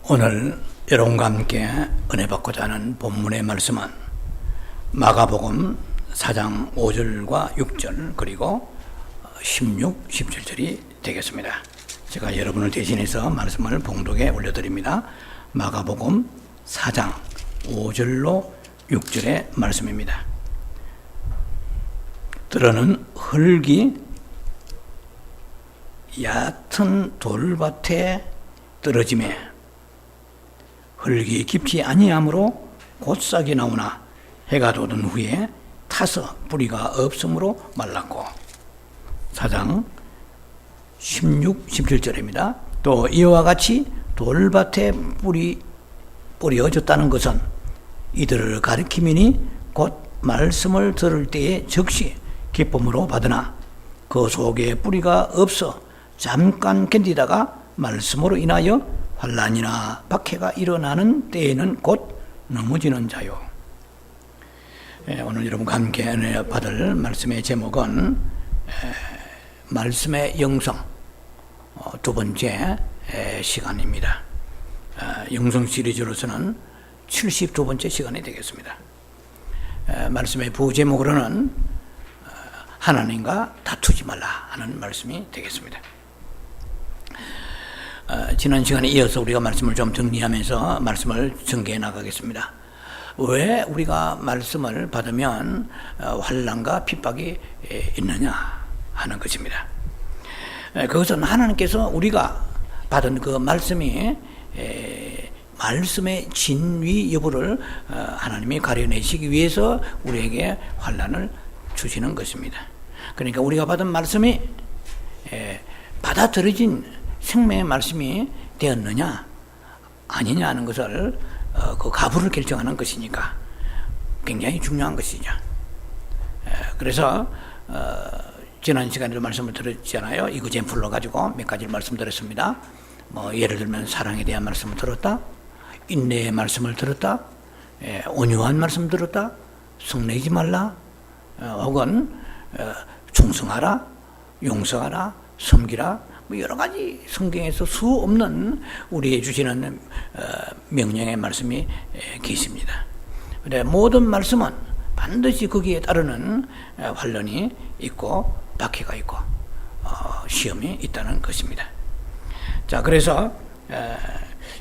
오늘 여러분과 함께 은혜 받고자 하는 본문의 말씀은 마가복음 4장 5절과 6절 그리고 16, 17절이 되겠습니다. 제가 여러분을 대신해서 말씀을 봉독에 올려드립니다. 마가복음 4장 5절로 6절의 말씀입니다. 들어는 흙이 얕은 돌밭에 떨어지매 흙이 깊지 아니하므로 곧 싹이 나오나 해가 돋은 후에 타서 뿌리가 없으므로 말랐고 4장 16, 17절입니다. 또 이와 같이 돌밭에 뿌려졌다는 것은 이들을 가리키미니 곧 말씀을 들을 때에 즉시 기쁨으로 받으나 그 속에 뿌리가 없어 잠깐 견디다가 말씀으로 인하여 환난이나 박해가 일어나는 때에는 곧 넘어지는 자요. 오늘 여러분과 함께 은혜 받을 말씀의 제목은 말씀의 영성 두 번째 시간입니다. 영성 시리즈로서는 72번째 시간이 되겠습니다. 말씀의 부제목으로는 하나님과 다투지 말라 하는 말씀이 되겠습니다. 지난 시간에 이어서 우리가 말씀을 좀 정리하면서 말씀을 전개해 나가겠습니다. 왜 우리가 말씀을 받으면 환난과 핍박이 있느냐 하는 것입니다. 그것은 하나님께서 우리가 받은 그 말씀이 말씀의 진위 여부를 하나님이 가려내시기 위해서 우리에게 환난을 주시는 것입니다. 그러니까 우리가 받은 말씀이 받아들여진 생명의 말씀이 되었느냐 아니냐 하는 것을 그 가부를 결정하는 것이니까 굉장히 중요한 것이죠. 그래서 지난 시간에도 말씀을 드렸잖아요. 이그젠플로 가지고 몇 가지를 말씀드렸습니다. 예를 들면 사랑에 대한 말씀을 들었다, 인내의 말씀을 들었다, 온유한 말씀 들었다, 성내지 말라, 혹은 충성하라, 용서하라, 섬기라, 여러 가지 성경에서 수 없는 우리에게 주시는 명령의 말씀이 계십니다. 근데 모든 말씀은 반드시 거기에 따르는 환난이 있고 박해가 있고 시험이 있다는 것입니다. 자, 그래서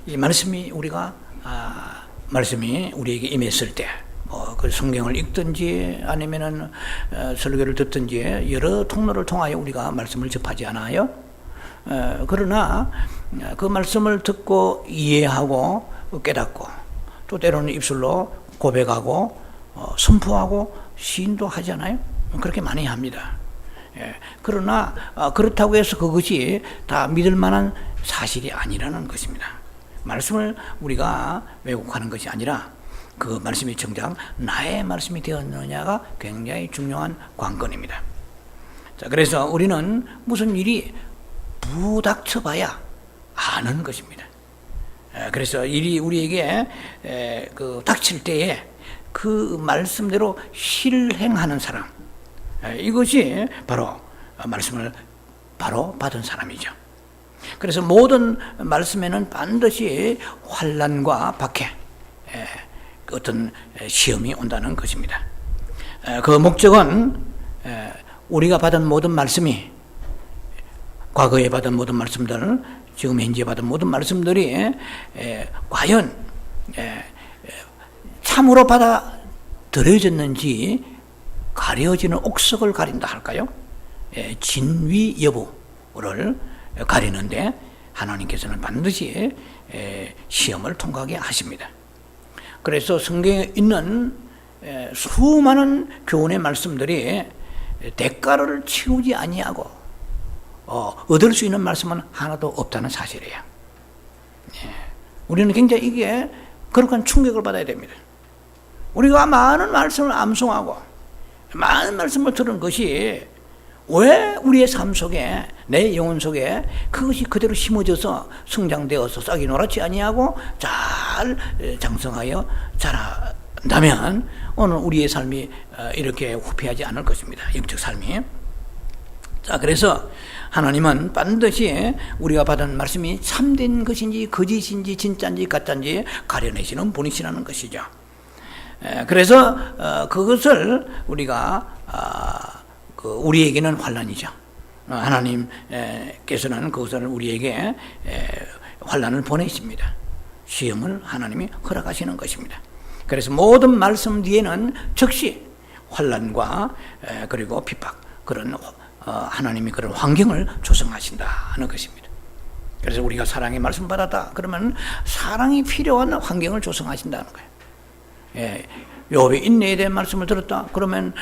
이 말씀이 말씀이 우리에게 임했을 때 그 성경을 읽든지 아니면은 설교를 듣든지 여러 통로를 통하여 우리가 말씀을 접하지 않아요? 그러나 그 말씀을 듣고 이해하고 깨닫고 또 때로는 입술로 고백하고 선포하고 시인도 하잖아요. 그렇게 많이 합니다. 그러나 그렇다고 해서 그것이 다 믿을 만한 사실이 아니라는 것입니다. 말씀을 우리가 왜곡하는 것이 아니라 그 말씀이 정작 나의 말씀이 되었느냐가 굉장히 중요한 관건입니다. 자, 그래서 우리는 무슨 일이 부닥쳐봐야 아는 것입니다. 그래서 일이 우리에게 닥칠 때에 그 말씀대로 실행하는 사람, 이것이 바로 말씀을 바로 받은 사람이죠. 그래서 모든 말씀에는 반드시 환난과 박해, 어떤 시험이 온다는 것입니다. 그 목적은 우리가 받은 모든 말씀이 과거에 받은 모든 말씀들, 지금 현재 받은 모든 말씀들이 과연 참으로 받아들여졌는지 가려지는 옥석을 가린다 할까요? 진위 여부를 가리는데 하나님께서는 반드시 시험을 통과하게 하십니다. 그래서 성경에 있는 수많은 교훈의 말씀들이 대가를 치우지 아니하고 얻을 수 있는 말씀은 하나도 없다는 사실이에요. 우리는 굉장히 이게 거룩한 충격을 받아야 됩니다. 우리가 많은 말씀을 암송하고 많은 말씀을 들은 것이 왜 우리의 삶 속에 내 영혼 속에 그것이 그대로 심어져서 성장되어서 싹이 노랗지 아니하고 잘 장성하여 자란다면 오늘 우리의 삶이 이렇게 후피하지 않을 것입니다. 영적 삶이. 자, 그래서 하나님은 반드시 우리가 받은 말씀이 참된 것인지 거짓인지 진짜인지 가짜인지 가려내시는 분이시라는 것이죠. 그래서 그것을 우리가 우리에게는 환난이죠. 하나님께서는 그것을 우리에게 환난을 보내십니다. 시험을 하나님이 허락하시는 것입니다. 그래서 모든 말씀 뒤에는 즉시 환난과 그리고 핍박, 그런 하나님이 그런 환경을 조성하신다는 것입니다. 그래서 우리가 사랑의 말씀 받았다 그러면 사랑이 필요한 환경을 조성하신다는 거예요. 욥의 인내에 대한 말씀을 들었다 그러면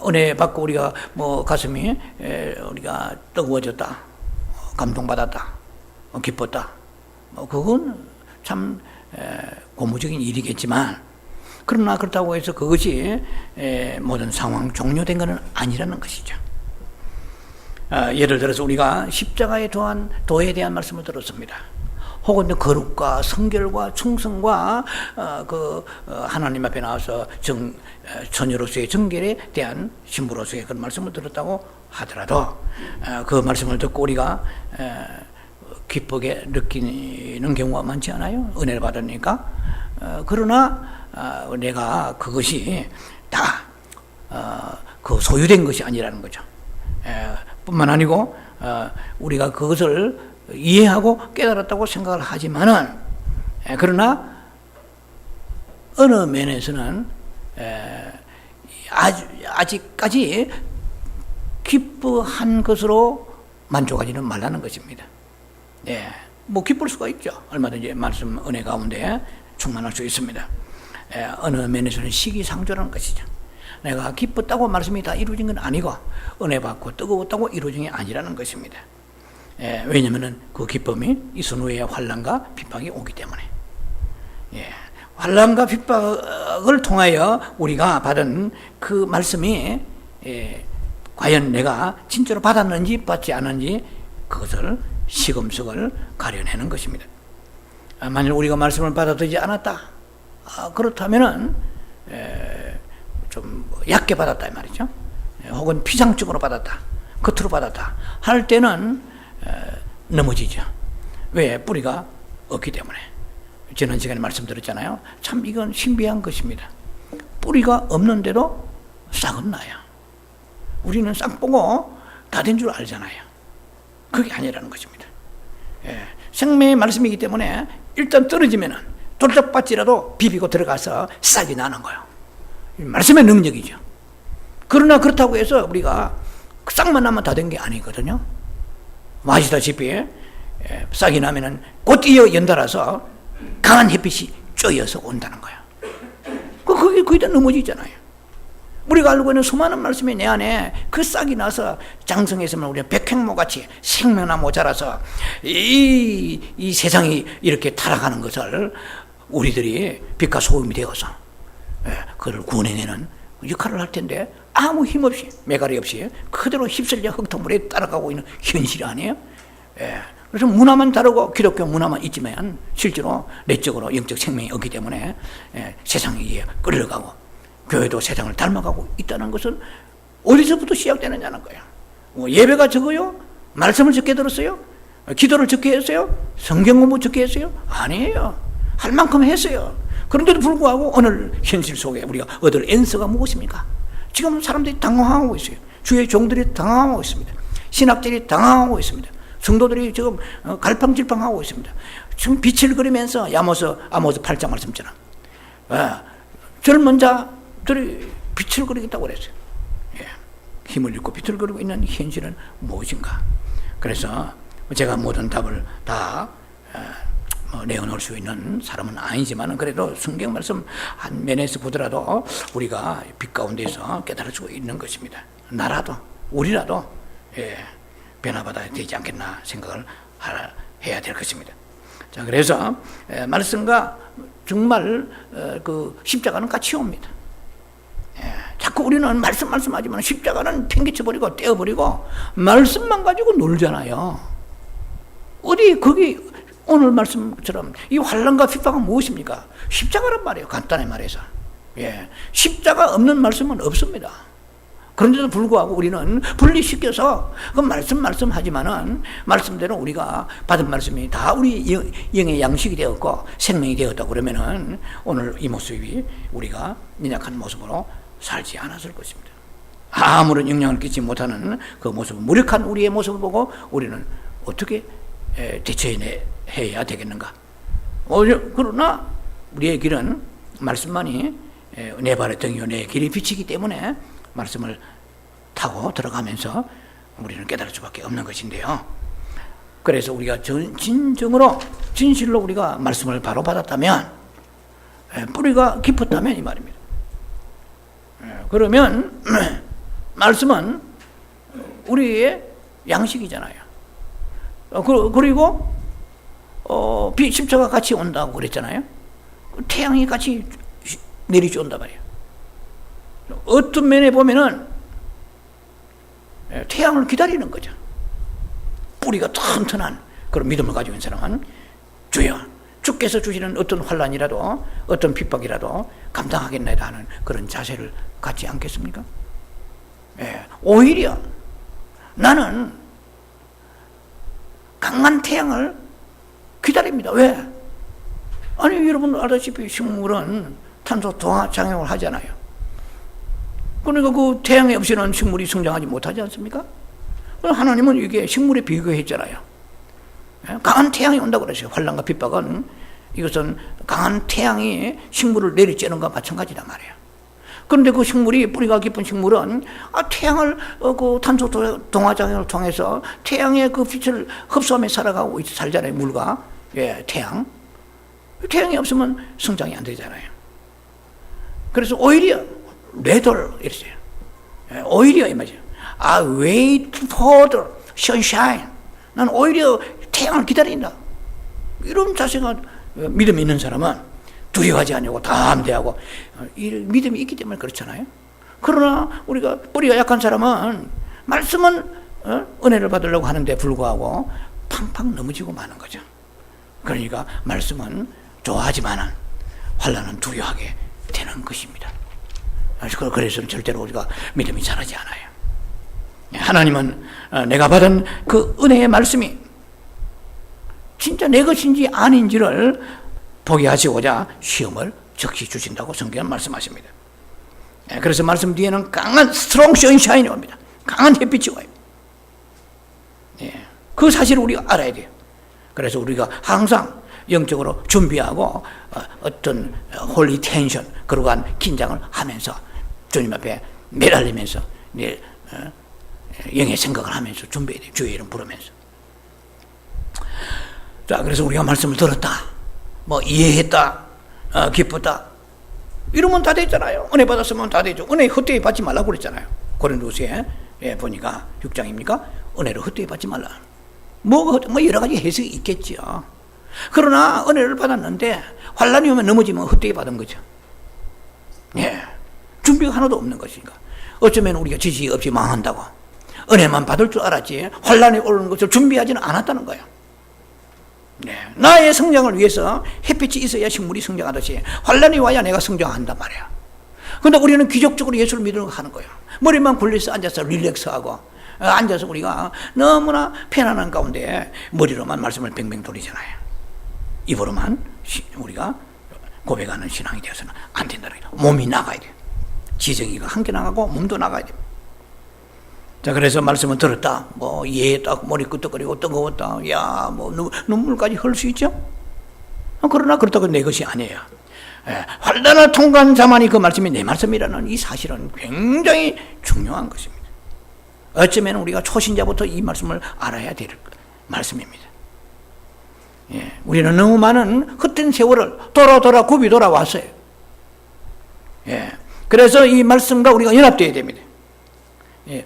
은혜 받고 우리가 뭐 가슴이 우리가 뜨거워졌다, 감동받았다, 기뻤다, 그건 참 고무적인 일이겠지만, 그러나 그렇다고 해서 그것이 모든 상황 종료된 것은 아니라는 것이죠. 예를 들어서 우리가 십자가에 더한 도에 대한 말씀을 들었습니다. 혹은 거룩과 성결과 충성과 하나님 앞에 나와서 처녀로서의 정결에 대한 신부로서의 그런 말씀을 들었다고 하더라도 그 말씀을 듣고 우리가 기쁘게 느끼는 경우가 많지 않아요? 은혜를 받으니까. 그러나 내가 그것이 다 그 소유된 것이 아니라는 거죠. 뿐만 아니고 우리가 그것을 이해하고 깨달았다고 생각을 하지만은, 그러나 어느 면에서는 아직까지 기뻐한 것으로 만족하지는 말라는 것입니다. 뭐 기쁠 수가 있죠. 얼마든지 말씀 은혜 가운데 충만할 수 있습니다. 어느 면에서는 시기상조라는 것이죠. 내가 기뻤다고 말씀이 다 이루어진 건 아니고 은혜 받고 뜨거웠다고 이루어진 게 아니라는 것입니다. 왜냐하면 그 기쁨이 있은 후에 환난과 핍박이 오기 때문에. 환난과 핍박을 통하여 우리가 받은 그 말씀이 과연 내가 진짜로 받았는지 받지 않았는지 그것을 시금석을 가려내는 것입니다. 만일 우리가 말씀을 받아들이지 않았다, 그렇다면은 좀 얕게 받았다 이 말이죠. 혹은 피상적으로 받았다, 겉으로 받았다 할 때는 넘어지죠. 왜? 뿌리가 없기 때문에. 지난 시간에 말씀드렸잖아요. 참 이건 신비한 것입니다. 뿌리가 없는데도 싹은 나요. 우리는 싹 보고 다 된 줄 알잖아요. 그게 아니라는 것입니다. 생명의 말씀이기 때문에 일단 떨어지면은 돌짝밭이라도 비비고 들어가서 싹이 나는 거예요. 말씀의 능력이죠. 그러나 그렇다고 해서 우리가 싹만 나면 다 된 게 아니거든요. 아시다시피 싹이 나면은 곧이어 연달아서 강한 햇빛이 쬐어서 온다는 거예요. 거기다 넘어지잖아요. 우리가 알고 있는 수많은 말씀이 내 안에 그 싹이 나서 장성했으면 우리가 백행모같이 생명나무 자라서 이 세상이 이렇게 타락하는 것을 우리들이 빛과 소금이 되어서 그걸 구원해내는 역할을 할 텐데 아무 힘없이 매가리 없이 그대로 휩쓸려 흙탕물에 따라가고 있는 현실 아니에요? 그래서 문화만 다르고 기독교 문화만 있지만 실제로 내적으로 영적 생명이 없기 때문에 세상에 끌려가고 교회도 세상을 닮아가고 있다는 것은 어디서부터 시작되느냐는 거예요. 예배가 적어요? 말씀을 적게 들었어요? 기도를 적게 했어요? 성경 공부 적게 했어요? 아니에요. 할 만큼 했어요. 그런데도 불구하고 오늘 현실 속에 우리가 얻을 엔서가 무엇입니까? 지금 사람들이 당황하고 있어요. 주의 종들이 당황하고 있습니다. 신학들이 당황하고 있습니다. 성도들이 지금 갈팡질팡하고 있습니다. 지금 빛을 그리면서 아모스 8장 말씀처럼 젊은 자들이 빛을 그리겠다고 그랬어요. 힘을 잃고 빛을 그리고 있는 현실은 무엇인가? 그래서 제가 모든 답을 다 내어놓을 수 있는 사람은 아니지만 그래도 성경 말씀 한 면에서 보더라도 우리가 빛 가운데서 깨달을 수 있는 것입니다. 나라도 우리라도 변화받아야 되지 않겠나 생각을 해야 될 것입니다. 자, 그래서 말씀과 정말 그 십자가는 같이 옵니다. 자꾸 우리는 말씀하지만 십자가는 팽개쳐버리고 떼어버리고 말씀만 가지고 놀잖아요. 어디 거기 오늘 말씀처럼 이 환난과 핍박은 무엇입니까? 십자가란 말이에요. 간단히 말해서. 십자가 없는 말씀은 없습니다. 그런데도 불구하고 우리는 분리시켜서 그 말씀하지만은 말씀대로 우리가 받은 말씀이 다 우리 영의 양식이 되었고 생명이 되었다 그러면은 오늘 이 모습이 우리가 연약한 모습으로 살지 않았을 것입니다. 아무런 영향을 끼치지 못하는 그 모습, 무력한 우리의 모습을 보고 우리는 어떻게 대처해야 되겠는가? 그러나 우리의 길은 말씀만이 내 발의 등이요 내 길이 빛이기 때문에 말씀을 타고 들어가면서 우리는 깨달을 수밖에 없는 것인데요. 그래서 우리가 진정으로 진실로 우리가 말씀을 바로 받았다면, 뿌리가 깊었다면 이 말입니다. 그러면 말씀은 우리의 양식이잖아요. 그리고 십자가 같이 온다고 그랬잖아요. 태양이 같이 내리지 온단 말이에요. 어떤 면에 보면은 태양을 기다리는 거죠. 뿌리가 튼튼한 그런 믿음을 가지고 있는 사람은 주여, 주께서 주시는 어떤 환난이라도 어떤 핍박이라도 감당하겠나이다 하는 그런 자세를 갖지 않겠습니까? 오히려 나는 강한 태양을 기다립니다. 왜? 아니 여러분 알다시피 식물은 탄소 동화 작용을 하잖아요. 그러니까 그 태양이 없이는 식물이 성장하지 못하지 않습니까? 하나님은 이게 식물에 비교했잖아요. 강한 태양이 온다고 그러세요. 환난과 핍박은 이것은 강한 태양이 식물을 내리쬐는 것과 마찬가지란 말이에요. 그런데 그 식물이, 뿌리가 깊은 식물은 태양을 그 탄소 동화작용을 통해서 태양의 그 빛을 흡수하며 살아가고 살잖아요. 물과 태양. 태양이 없으면 성장이 안 되잖아요. 그래서 오히려 레돌 이랬어요. 오히려 이 말이죠. I wait for the sunshine. 난 오히려 태양을 기다린다. 이런 자세가 믿음이 있는 사람은 두려워하지 않냐고 담대하고 이 믿음이 있기 때문에 그렇잖아요. 그러나 우리가 뿌리가 약한 사람은 말씀은 은혜를 받으려고 하는데 불구하고 팡팡 넘어지고 마는 거죠. 그러니까 말씀은 좋아하지만은 환난은 두려워하게 되는 것입니다. 그래서 절대로 우리가 믿음이 자라지 않아요. 하나님은 내가 받은 그 은혜의 말씀이 진짜 내 것인지 아닌지를 보게 하시고자 시험을 적시 주신다고 성경은 말씀하십니다. 그래서 말씀 뒤에는 강한 스트롱 선샤인이 옵니다. 강한 햇빛이 와요. 그 사실을 우리가 알아야 돼요. 그래서 우리가 항상 영적으로 준비하고 어떤 홀리 텐션, 그러한 긴장을 하면서 주님 앞에 매달리면서 영의 생각을 하면서 준비해야 돼요. 주의 이름 부르면서. 자, 그래서 우리가 말씀을 들었다, 뭐 이해했다, 기뻤다, 이러면 다 됐잖아요. 은혜 받았으면 다 되죠. 은혜 헛되이 받지 말라고 그랬잖아요. 고린도후서에 보니까 6장입니까? 은혜를 헛되이 받지 말라. 뭐 여러 가지 해석이 있겠죠. 그러나 은혜를 받았는데 환난이 오면 넘어지면 헛되이 받은 거죠. 준비가 하나도 없는 것이니까. 어쩌면 우리가 지식이 없이 망한다고 은혜만 받을 줄 알았지 환난이 오는 것을 준비하지는 않았다는 거예요. 나의 성장을 위해서 햇빛이 있어야 식물이 성장하듯이 환난이 와야 내가 성장한단 말이야. 그런데 우리는 기적적으로 예수를 믿으려고 하는 거예요. 머리만 굴려서 앉아서 릴렉스하고 앉아서 우리가 너무나 편안한 가운데 머리로만 말씀을 뱅뱅 돌리잖아요. 입으로만 우리가 고백하는 신앙이 되어서는 안 된다는 거예요. 몸이 나가야 돼요. 지정이가 함께 나가고 몸도 나가야 돼요. 자, 그래서 말씀을 들었다, 뭐 이해했다, 머리 끄덕거리고 뜨거웠다, 야, 뭐 눈물까지 흘릴 수 있죠. 그러나 그렇다고 내 것이 아니에요. 환난을 통과한 자만이 그 말씀이 내 말씀이라는 이 사실은 굉장히 중요한 것입니다. 어쩌면 우리가 초신자부터 이 말씀을 알아야 될 말씀입니다. 우리는 너무 많은 헛된 세월을 돌아 굽이 돌아왔어요. 그래서 이 말씀과 우리가 연합되어야 됩니다.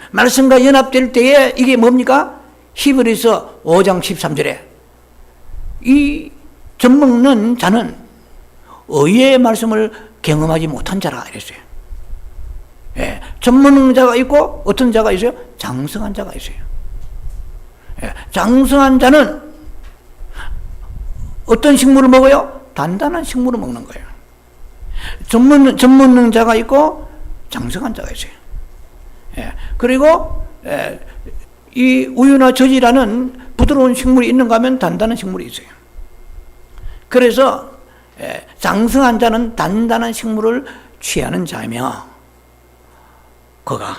말씀과 연합될 때에 이게 뭡니까? 히브리서 5장 13절에 이 젖먹는 자는 의의 말씀을 경험하지 못한 자라 이랬어요. 젖먹는 자가 있고 어떤 자가 있어요? 장성한 자가 있어요. 장성한 자는 어떤 식물을 먹어요? 단단한 식물을 먹는 거예요. 젖먹는 자가 있고 장성한 자가 있어요. 그리고 이 우유나 젖이라는 부드러운 식물이 있는가 하면 단단한 식물이 있어요. 그래서 장성한 자는 단단한 식물을 취하는 자이며 그가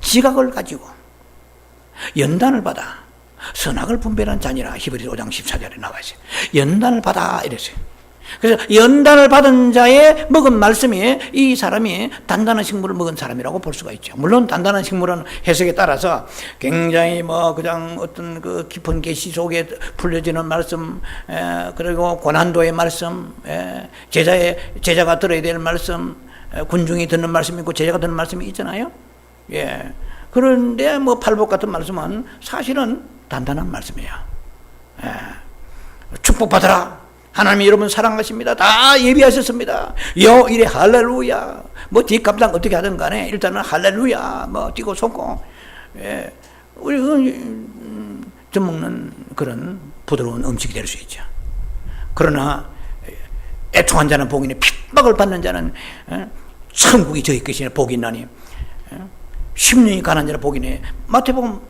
지각을 가지고 연단을 받아 선악을 분별한 자니라. 히브리서 5장 14절에 나와 있어요. 연단을 받아 이랬어요. 그래서 연단을 받은 자의 먹은 말씀이 이 사람이 단단한 식물을 먹은 사람이라고 볼 수가 있죠. 물론 단단한 식물은 해석에 따라서 굉장히 그냥 어떤 그 깊은 계시 속에 풀려지는 말씀, 그리고 고난도의 말씀, 제자가 들어야 될 말씀, 군중이 듣는 말씀이 있고 제자가 듣는 말씀이 있잖아요. 그런데 팔복 같은 말씀은 사실은 단단한 말씀이에요. 축복받아라. 하나님이 여러분 사랑하십니다. 다 예비하셨습니다. 이래 할렐루야. 뒷감당 어떻게 하든 간에 일단은 할렐루야. 뛰고 솟고. 우리 젖먹는 그런 부드러운 음식이 될 수 있죠. 그러나 애통한 자는 복이니 핍박을 받는 자는 천국이 저희 것이니 복이 있나니 10년이 가난 자는 복이니. 마태복음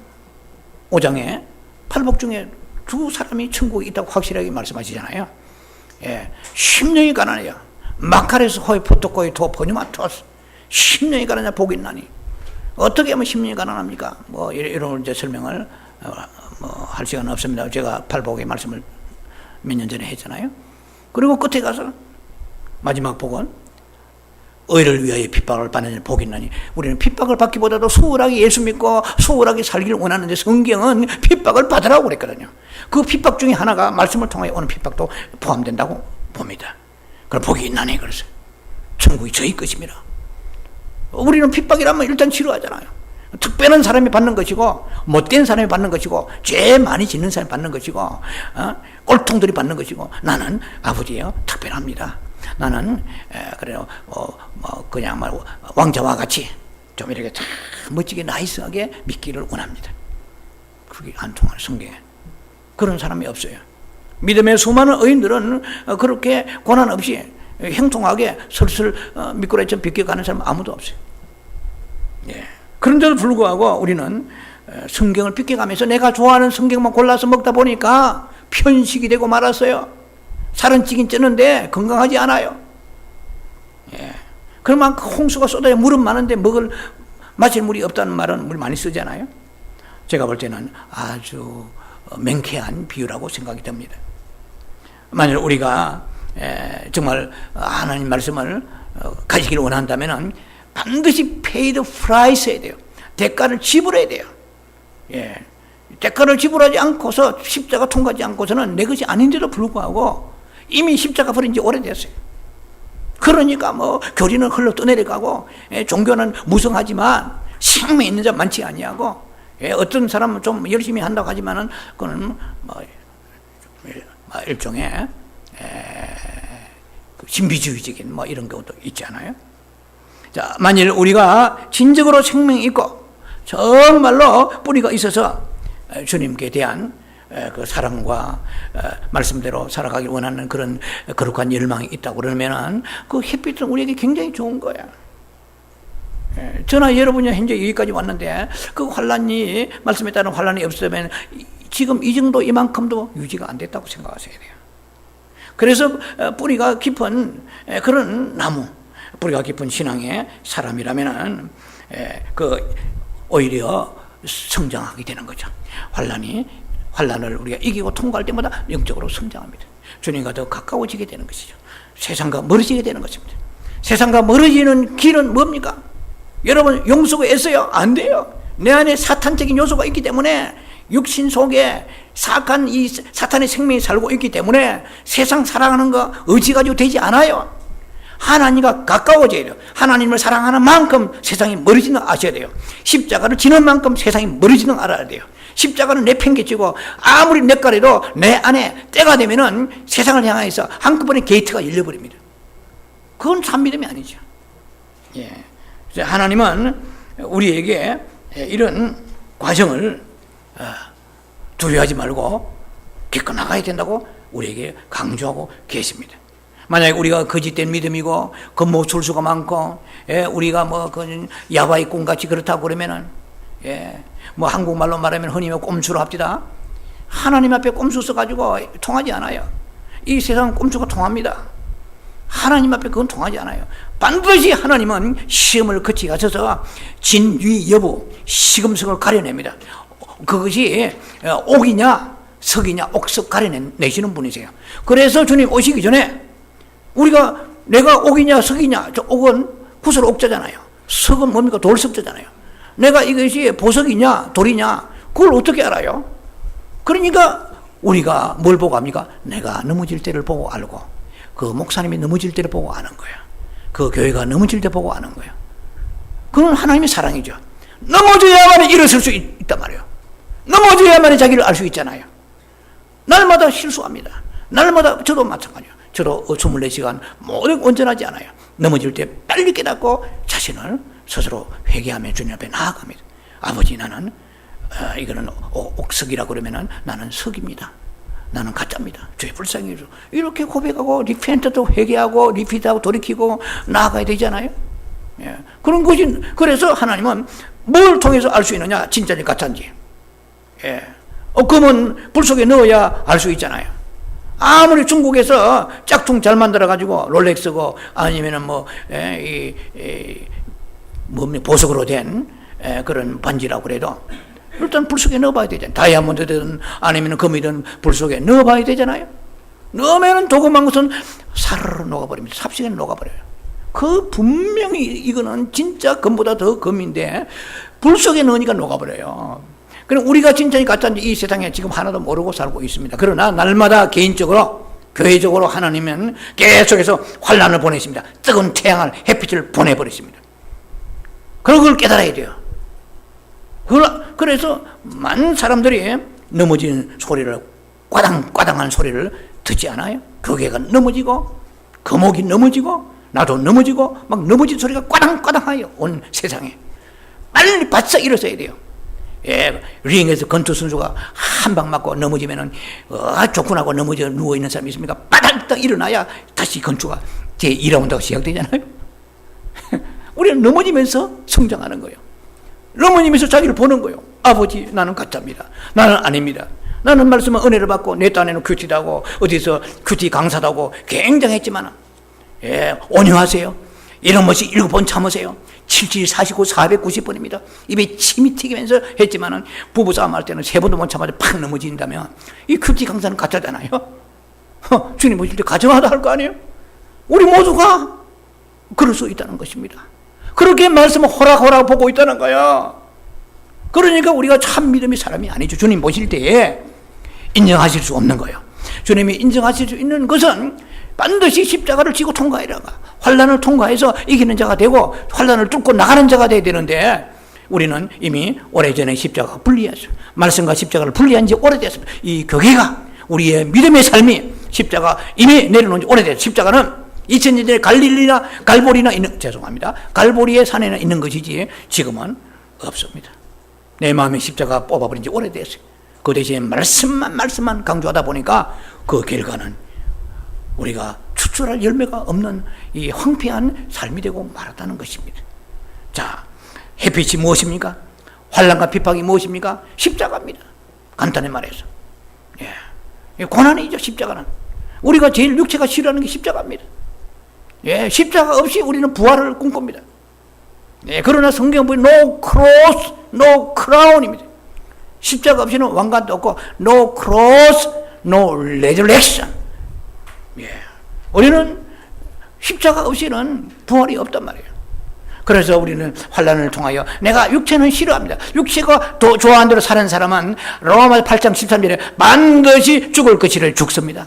5장에 팔복 중에 두 사람이 천국에 있다고 확실하게 말씀하시잖아요. 10년이 가난해요. 마카레스 호이 포토코이 도 포니마토스 10년이 가난해 복이 있나니. 어떻게 하면 10년이 가난합니까? 이런 이제 설명을 할 시간은 없습니다. 제가 팔복의 말씀을 몇 년 전에 했잖아요. 그리고 끝에 가서 마지막 복은 의를 위하여 핍박을 받는 복이 있나니. 우리는 핍박을 받기보다도 수월하게 예수 믿고 수월하게 살기를 원하는데 성경은 핍박을 받으라고 그랬거든요. 그 핍박 중에 하나가 말씀을 통하여 오는 핍박도 포함된다고 봅니다. 그럼 복이 있나니 그래서 천국이 저희 것입니다. 우리는 핍박이라면 일단 싫어하잖아요. 특별한 사람이 받는 것이고 못된 사람이 받는 것이고 죄 많이 짓는 사람이 받는 것이고 꼴통들이 받는 것이고 나는 아버지예요. 특별합니다. 나는 그래요. 그냥 왕자와 같이 좀 이렇게 참 멋지게 나이스하게 믿기를 원합니다. 그게 안 통하는 성경에 그런 사람이 없어요. 믿음의 수많은 의인들은 그렇게 고난 없이 형통하게 슬슬 미꾸라지처럼 비껴가는 사람 아무도 없어요. 그런데도 불구하고 우리는 성경을 비껴가면서 내가 좋아하는 성경만 골라서 먹다 보니까 편식이 되고 말았어요. 살은 찌긴 찌는데 건강하지 않아요. 그러면 홍수가 쏟아야 물은 많은데 마실 물이 없다는 말은 물 많이 쓰잖아요. 제가 볼 때는 아주 맹쾌한 비유라고 생각이 듭니다. 만일 우리가 정말 하나님 말씀을 가지기를 원한다면 반드시 paid price 해야 돼요. 대가를 지불해야 돼요. 대가를 지불하지 않고서 십자가 통과하지 않고서는 내 것이 아닌데도 불구하고 이미 십자가 버린 지 오래됐어요. 그러니까 교리는 흘러 떠내려가고 종교는 무성하지만 생명 있는 자 많지 아니하고 어떤 사람은 좀 열심히 한다고 하지만은 그거는 일종의 신비주의적인 이런 것도 있잖아요. 자, 만일 우리가 진정으로 생명이 있고 정말로 뿌리가 있어서 주님께 대한 그 사랑과 말씀대로 살아가길 원하는 그런 거룩한 열망이 있다고 그러면은 그 햇빛은 우리에게 굉장히 좋은 거야. 저나 여러분이 현재 여기까지 왔는데 그 환란이 말씀에 따른 환란이 없으면 지금 이 정도 이만큼도 유지가 안 됐다고 생각하셔야 돼요. 그래서 뿌리가 깊은 그런 나무, 뿌리가 깊은 신앙의 사람이라면은 오히려 성장하게 되는 거죠. 환란을 우리가 이기고 통과할 때마다 영적으로 성장합니다. 주님과 더 가까워지게 되는 것이죠. 세상과 멀어지게 되는 것입니다. 세상과 멀어지는 길은 뭡니까? 여러분 용서가 애써요? 안 돼요. 내 안에 사탄적인 요소가 있기 때문에 육신 속에 사악한 이 사탄의 생명이 살고 있기 때문에 세상 사랑하는 거 의지 가지고 되지 않아요. 하나님과 가까워져야 돼요. 하나님을 사랑하는 만큼 세상이 멀어지는 걸 아셔야 돼요. 십자가를 지는 만큼 세상이 멀어지는 걸 알아야 돼요. 십자가는 내팽개치고 아무리 냇가리도 내 안에 때가 되면은 세상을 향해서 한꺼번에 게이트가 열려버립니다. 그건 참 믿음이 아니죠. 하나님은 우리에게 이런 과정을 두려워하지 말고 겪어 나가야 된다고 우리에게 강조하고 계십니다. 만약에 우리가 거짓된 믿음이고 겉모술수가 많고, 예, 우리가 뭐 그 야바이 꿈같이 그렇다고 그러면은, 예, 뭐 한국말로 말하면 흔히 꼼수로 합디다. 하나님 앞에 꼼수 써가지고 통하지 않아요. 이 세상은 꼼수가 통합니다. 하나님 앞에 그건 통하지 않아요. 반드시 하나님은 시험을 거치게 하셔서 진위 여부, 시금석을 가려냅니다. 그것이 옥이냐 석이냐 옥석 가려내시는 분이세요. 그래서 주님 오시기 전에 우리가 내가 옥이냐 석이냐, 저 옥은 구슬 옥자잖아요. 석은 뭡니까? 돌석자잖아요. 내가 이것이 보석이냐 돌이냐 그걸 어떻게 알아요? 그러니까 우리가 뭘 보고 합니까? 내가 넘어질 때를 보고 알고, 그 목사님이 넘어질 때를 보고 아는 거야. 그 교회가 넘어질 때 보고 아는 거야. 그건 하나님의 사랑이죠. 넘어져야만 일어설 수 있단 말이에요. 넘어져야만 자기를 알 수 있잖아요. 날마다 실수합니다. 날마다 저도 마찬가지예요. 저도 24시간 모두 온전하지 않아요. 넘어질 때 빨리 깨닫고 자신을 스스로 회개하며 주님 앞에 나아갑니다. 아버지, 나는 이거는 옥석이라고 그러면은 나는 석입니다. 나는 가짜입니다. 주의 불쌍히 해줘. 이렇게 고백하고 리펜트도 회개하고 리피트하고 돌이키고 나아가야 되잖아요. 예. 그런 것이, 그래서 하나님은 뭘 통해서 알 수 있느냐? 진짜인지 가짜인지. 예. 금은 불 속에 넣어야 알 수 있잖아요. 아무리 중국에서 짝퉁 잘 만들어가지고 롤렉스고 아니면은 뭐, 보석으로 된 그런 반지라고 그래도 일단 불 속에 넣어봐야 되잖아요. 다이아몬드든 아니면 금이든 불 속에 넣어봐야 되잖아요. 넣으면 도금한 것은 사르르 녹아버립니다. 삽시간에 녹아버려요. 그 분명히 이거는 진짜 금보다 더 금인데 불 속에 넣으니까 녹아버려요. 그럼 우리가 진짜인지 가짜인지 이 세상에 지금 하나도 모르고 살고 있습니다. 그러나 날마다 개인적으로 교회적으로 하나님은 계속해서 환난을 보내십니다. 뜨거운 태양을 햇빛을 보내버리십니다. 그걸 깨달아야 돼요. 그래서 많은 사람들이 넘어지는 소리를, 꽈당꽈당한 소리를 듣지 않아요? 교계가 넘어지고 거목이 넘어지고 나도 넘어지고 막 넘어진 소리가 꽈당꽈당해요. 온 세상에. 빨리 바싹 일어서야 돼요. 예, 링에서 권투 선수가 한 방 맞고 넘어지면은 쫓겨나고 넘어져 누워있는 사람이 있습니까? 바닥딱 일어나야 다시 권투가 제 2라운드가 시작되잖아요. 우리는 넘어지면서 성장하는 거예요. 넘어지면서 자기를 보는 거예요. 아버지, 나는 가짜입니다. 나는 아닙니다. 나는 말씀은 은혜를 받고 내 딴에는 큐티도 하고 어디서 큐티 강사도 하고 굉장했지만, 예, 온유하세요. 이런 것이 7번 참으세요. 77, 49, 490번입니다. 입에 침이 튀기면서 했지만은 부부싸움 할 때는 3번도 못 참아서 팍 넘어진다면 이 큐티 강사는 가짜잖아요. 주님 오실 때 가정하다 할 거 아니에요? 우리 모두가 그럴 수 있다는 것입니다. 그렇게 말씀을 호락호락 보고 있다는 거야. 그러니까 우리가 참 믿음의 사람이 아니죠. 주님 보실 때에 인정하실 수 없는 거예요. 주님이 인정하실 수 있는 것은 반드시 십자가를 지고 통과해라가, 환난을 통과해서 이기는 자가 되고 환난을 뚫고 나가는 자가 돼야 되는데 우리는 이미 오래전에 십자가가 분리했어요. 말씀과 십자가를 분리한 지 오래됐습니다. 이 교회가, 우리의 믿음의 삶이 십자가 이미 내려놓은 지 오래됐어요. 십자가는 2000년 전에 갈보리나 있는, 죄송합니다. 갈보리의 산에는 있는 것이지 지금은 없습니다. 내 마음에 십자가 뽑아버린 지 오래됐어요. 그 대신에 말씀만 강조하다 보니까 그 결과는 우리가 추출할 열매가 없는 이 황폐한 삶이 되고 말았다는 것입니다. 자, 햇빛이 무엇입니까? 환난과 핍박이 무엇입니까? 십자가입니다. 간단히 말해서. 예. 고난이죠, 십자가는. 우리가 제일 육체가 싫어하는 게 십자가입니다. 예, 십자가 없이 우리는 부활을 꿈꿉니다. 예, 그러나 성경 보면 no cross, no crown입니다. 십자가 없이는 왕관도 없고 no cross, no resurrection. 예, 우리는 십자가 없이는 부활이 없단 말이에요. 그래서 우리는 환난을 통하여, 내가 육체는 싫어합니다. 육체가 더 좋아하는 대로 사는 사람은 로마서 8장 13절에 반드시 죽을 것이를 죽습니다.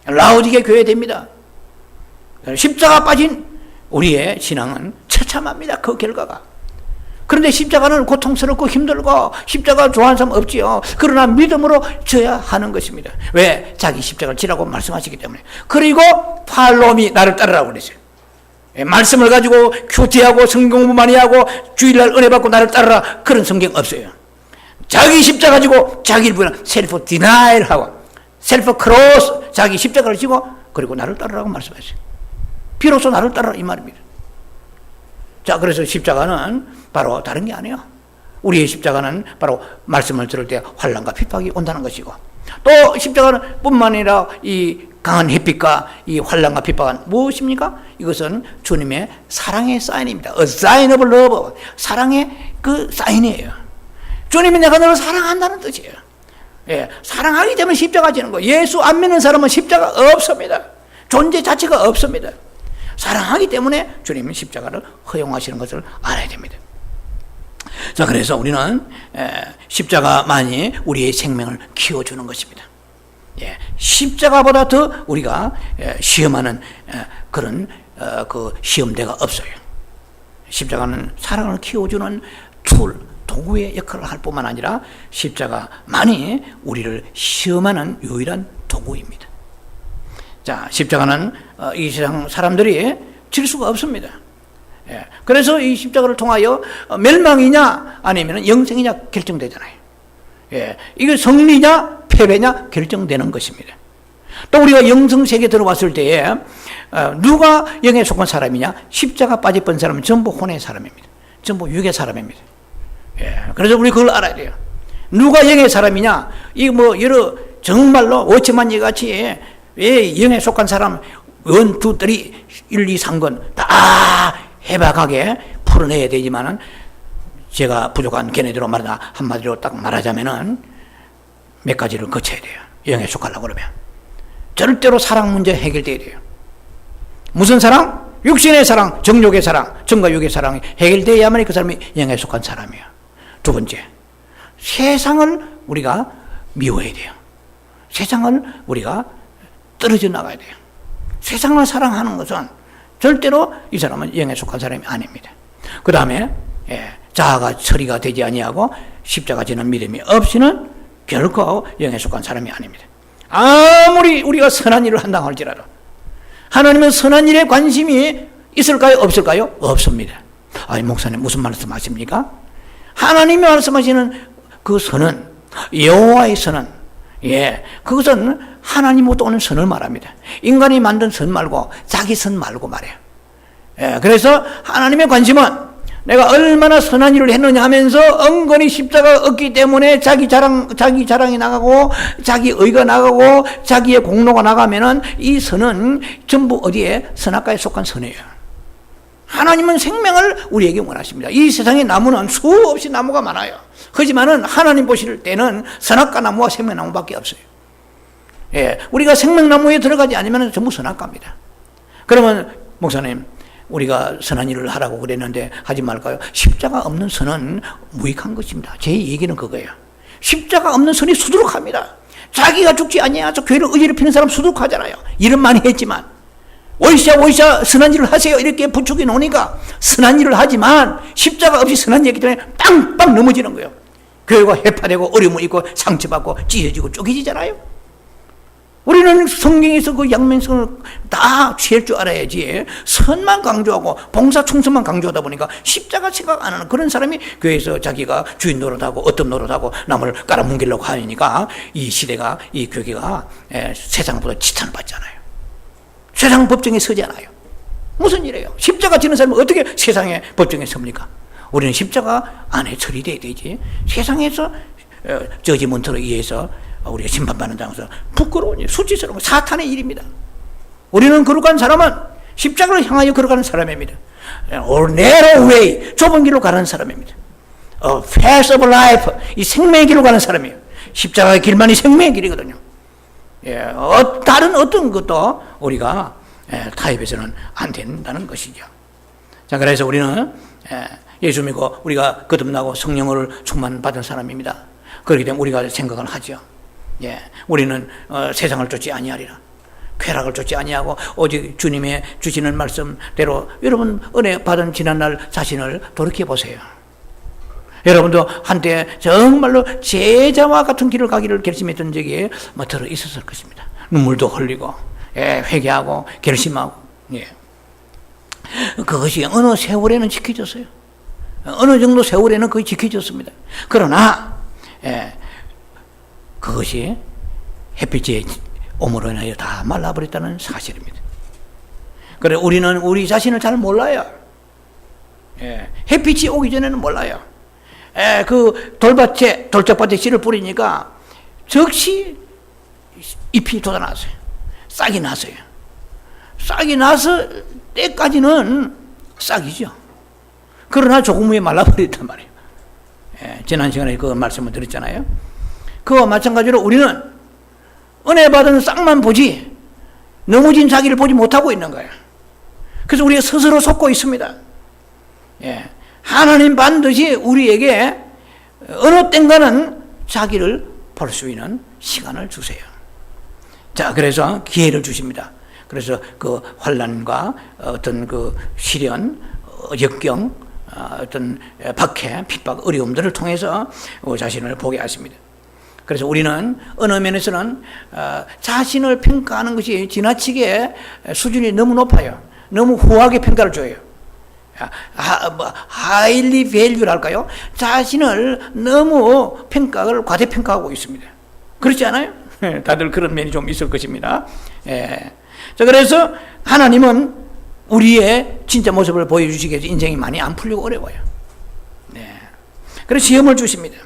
라오디게 교회 됩니다. 십자가 빠진 우리의 신앙은 처참합니다. 그 결과가. 그런데 십자가는 고통스럽고 힘들고 십자가 좋아하는 사람 없지요. 그러나 믿음으로 져야 하는 것입니다. 왜? 자기 십자가를 지라고 말씀하시기 때문에. 그리고 팔로미, 나를 따르라고 그랬어요. 말씀을 가지고 큐티하고 성경 공부 많이 하고 주일날 은혜 받고 나를 따르라, 그런 성경 없어요. 자기 십자가 지고 자기를 부인하고 셀프 디나일하고 셀프 크로스, 자기 십자가를 지고 그리고 나를 따르라고 말씀하세요. 비로소 나를 따르라 이 말입니다. 자, 그래서 십자가는 바로 다른 게 아니에요. 우리의 십자가는 바로 말씀을 들을 때 환난과 핍박이 온다는 것이고, 또 십자가는 뿐만 아니라 이 강한 햇빛과 이 환난과 핍박은 무엇입니까? 이것은 주님의 사랑의 사인입니다. A sign of love. 사랑의 그 사인이에요. 주님이 내가 너를 사랑한다는 뜻이에요. 예, 사랑하기 때문에 십자가 지는 거예요. 예수 안 믿는 사람은 십자가 없습니다. 존재 자체가 없습니다. 사랑하기 때문에 주님은 십자가를 허용하시는 것을 알아야 됩니다. 자, 그래서 우리는 십자가만이 우리의 생명을 키워주는 것입니다. 예, 십자가보다 더 우리가 시험하는 그런 그 시험대가 없어요. 십자가는 사랑을 키워주는 도구의 역할을 할 뿐만 아니라 십자가만이 우리를 시험하는 유일한 도구입니다. 자, 십자가는 이 세상 사람들이 질 수가 없습니다. 예, 그래서 이 십자가를 통하여 멸망이냐 아니면 영생이냐 결정되잖아요. 예, 이게 승리냐 패배냐 결정되는 것입니다. 또 우리가 영성세계에 들어왔을 때에 누가 영에 속한 사람이냐? 십자가 빠져본 사람은 전부 혼의 사람입니다. 전부 육의 사람입니다. 예, 그래서 우리 그걸 알아야 돼요. 누가 영의 사람이냐? 이 뭐 여러 정말로 워치만 같이 영에 속한 사람 1, 2, 3, 1, 2, 3권 다 해박하게 풀어내야 되지만은 제가 부족한 걔네들로 말하다 한마디로 딱 말하자면은 몇 가지를 거쳐야 돼요. 영에 속하려고 그러면 절대로 사랑 문제 해결돼야 돼요. 무슨 사랑? 육신의 사랑, 정욕의 사랑, 정과 육의 사랑이 해결돼야만 그 사람이 영에 속한 사람이에요. 두 번째, 세상을 우리가 미워야 돼요. 세상을 우리가 떨어져 나가야 돼요. 세상을 사랑하는 것은 절대로 이 사람은 영에 속한 사람이 아닙니다. 그 다음에 자아가 처리가 되지 아니하고 십자가 지는 믿음이 없이는 결코 영에 속한 사람이 아닙니다. 아무리 우리가 선한 일을 한다고 할지라도 하나님은 선한 일에 관심이 있을까요? 없을까요? 없습니다. 아니, 목사님 무슨 말씀하십니까? 하나님이 말씀하시는 그 선은, 여호와의 선은, 그것은 하나님으로부터 오는 선을 말합니다. 인간이 만든 선 말고 자기 선 말고 말해요. 그래서 하나님의 관심은 내가 얼마나 선한 일을 했느냐 하면서 은근히 십자가 없기 때문에 자기 자랑이 나가고 자기 의가 나가고 자기의 공로가 나가면은 이 선은 전부 어디에? 선악과에 속한 선이에요. 하나님은 생명을 우리에게 원하십니다. 이 세상에 나무는 수없이 나무가 많아요. 하지만은 하나님 보실 때는 선악과 나무와 생명나무밖에 없어요. 우리가 생명나무에 들어가지 않으면 전부 선악과입니다. 그러면 목사님, 우리가 선한 일을 하라고 그랬는데 하지 말까요? 십자가 없는 선은 무익한 것입니다. 제 얘기는 그거예요. 십자가 없는 선이 수두룩합니다. 자기가 죽지 아니하여서 교회를 의지를 피는 사람 수두룩하잖아요. 일은 많이 했지만 오이샤 선한 일을 하세요 이렇게 부축해 놓으니까 선한 일을 하지만 십자가 없이 선한 일이기 때문에 빵빵 넘어지는 거예요. 교회가 해파되고 어려움을 입고 상처받고 찢어지고 쪼개지잖아요. 우리는 성경에서 그 양면성을 다 취할 줄 알아야지 선만 강조하고 봉사 충성만 강조하다 보니까 십자가 생각 안 하는 그런 사람이 교회에서 자기가 주인 노릇하고 어떤 노릇하고 남을 깔아뭉개려고 하니까 이 시대가, 이 교회가 세상보다 지탄을 받잖아요. 세상 법정에 서지 않아요. 무슨 일이에요? 십자가 지는 사람은 어떻게 세상의 법정에 섭니까? 우리는 십자가 안에 처리돼야 되지. 세상에서 저지먼트로 의해서 우리가 심판받는 장소 부끄러운 일, 수치스러운 거, 사탄의 일입니다. 우리는 거룩한 사람은 십자가를 향하여 걸어가는 사람입니다. narrow way, 좁은 길로 가는 사람입니다. path of life, 이 생명의 길로 가는 사람이에요. 십자가의 길만이 생명의 길이거든요. 다른 어떤 것도 우리가 타협해서는 안 된다는 것이죠. 자, 그래서 우리는 예수 믿고 우리가 거듭나고 성령을 충만받은 사람입니다. 그렇기 때문에 우리가 생각을 하죠. 우리는 세상을 쫓지 아니하리라. 쾌락을 쫓지 아니하고 오직 주님의 주시는 말씀대로 여러분 은혜 받은 지난날 자신을 돌이켜 보세요. 여러분도 한때 정말로 제자와 같은 길을 가기를 결심했던 적이 들어 있었을 것입니다. 눈물도 흘리고 회개하고 결심하고 그것이 어느 세월에는 지켜졌어요. 어느 정도 세월에는 거의 지켜졌습니다. 그러나 그것이 햇빛이 오므로 인하여 다 말라버렸다는 사실입니다. 그래 우리는 우리 자신을 잘 몰라요. 햇빛이 오기 전에는 몰라요. 그 돌짝밭에 씨를 뿌리니까 즉시 잎이 돋아났어요. 싹이 났어요. 싹이 나서 때까지는 싹이죠. 그러나 조금 후에 말라버렸단 말이에요. 지난 시간에 그 말씀을 드렸잖아요. 그와 마찬가지로 우리는 은혜 받은 싹만 보지 넘어진 자기를 보지 못하고 있는 거예요. 그래서 우리가 스스로 속고 있습니다. 하나님 반드시 우리에게 어느 땐가는 자기를 볼 수 있는 시간을 주세요. 자, 그래서 기회를 주십니다. 그래서 그 환난과 어떤 그 시련, 역경, 어떤 박해, 핍박, 어려움들을 통해서 자신을 보게 하십니다. 그래서 우리는 어느 면에서는 자신을 평가하는 것이 지나치게 수준이 너무 높아요. 너무 후하게 평가를 줘요. 하일리 밸류랄까요? 자신을 너무 과대평가하고 있습니다. 그렇지 않아요? 다들 그런 면이 좀 있을 것입니다. 자, 그래서 하나님은 우리의 진짜 모습을 보여주시기 위해서 인생이 많이 안 풀리고 어려워요. 그래서 시험을 주십니다.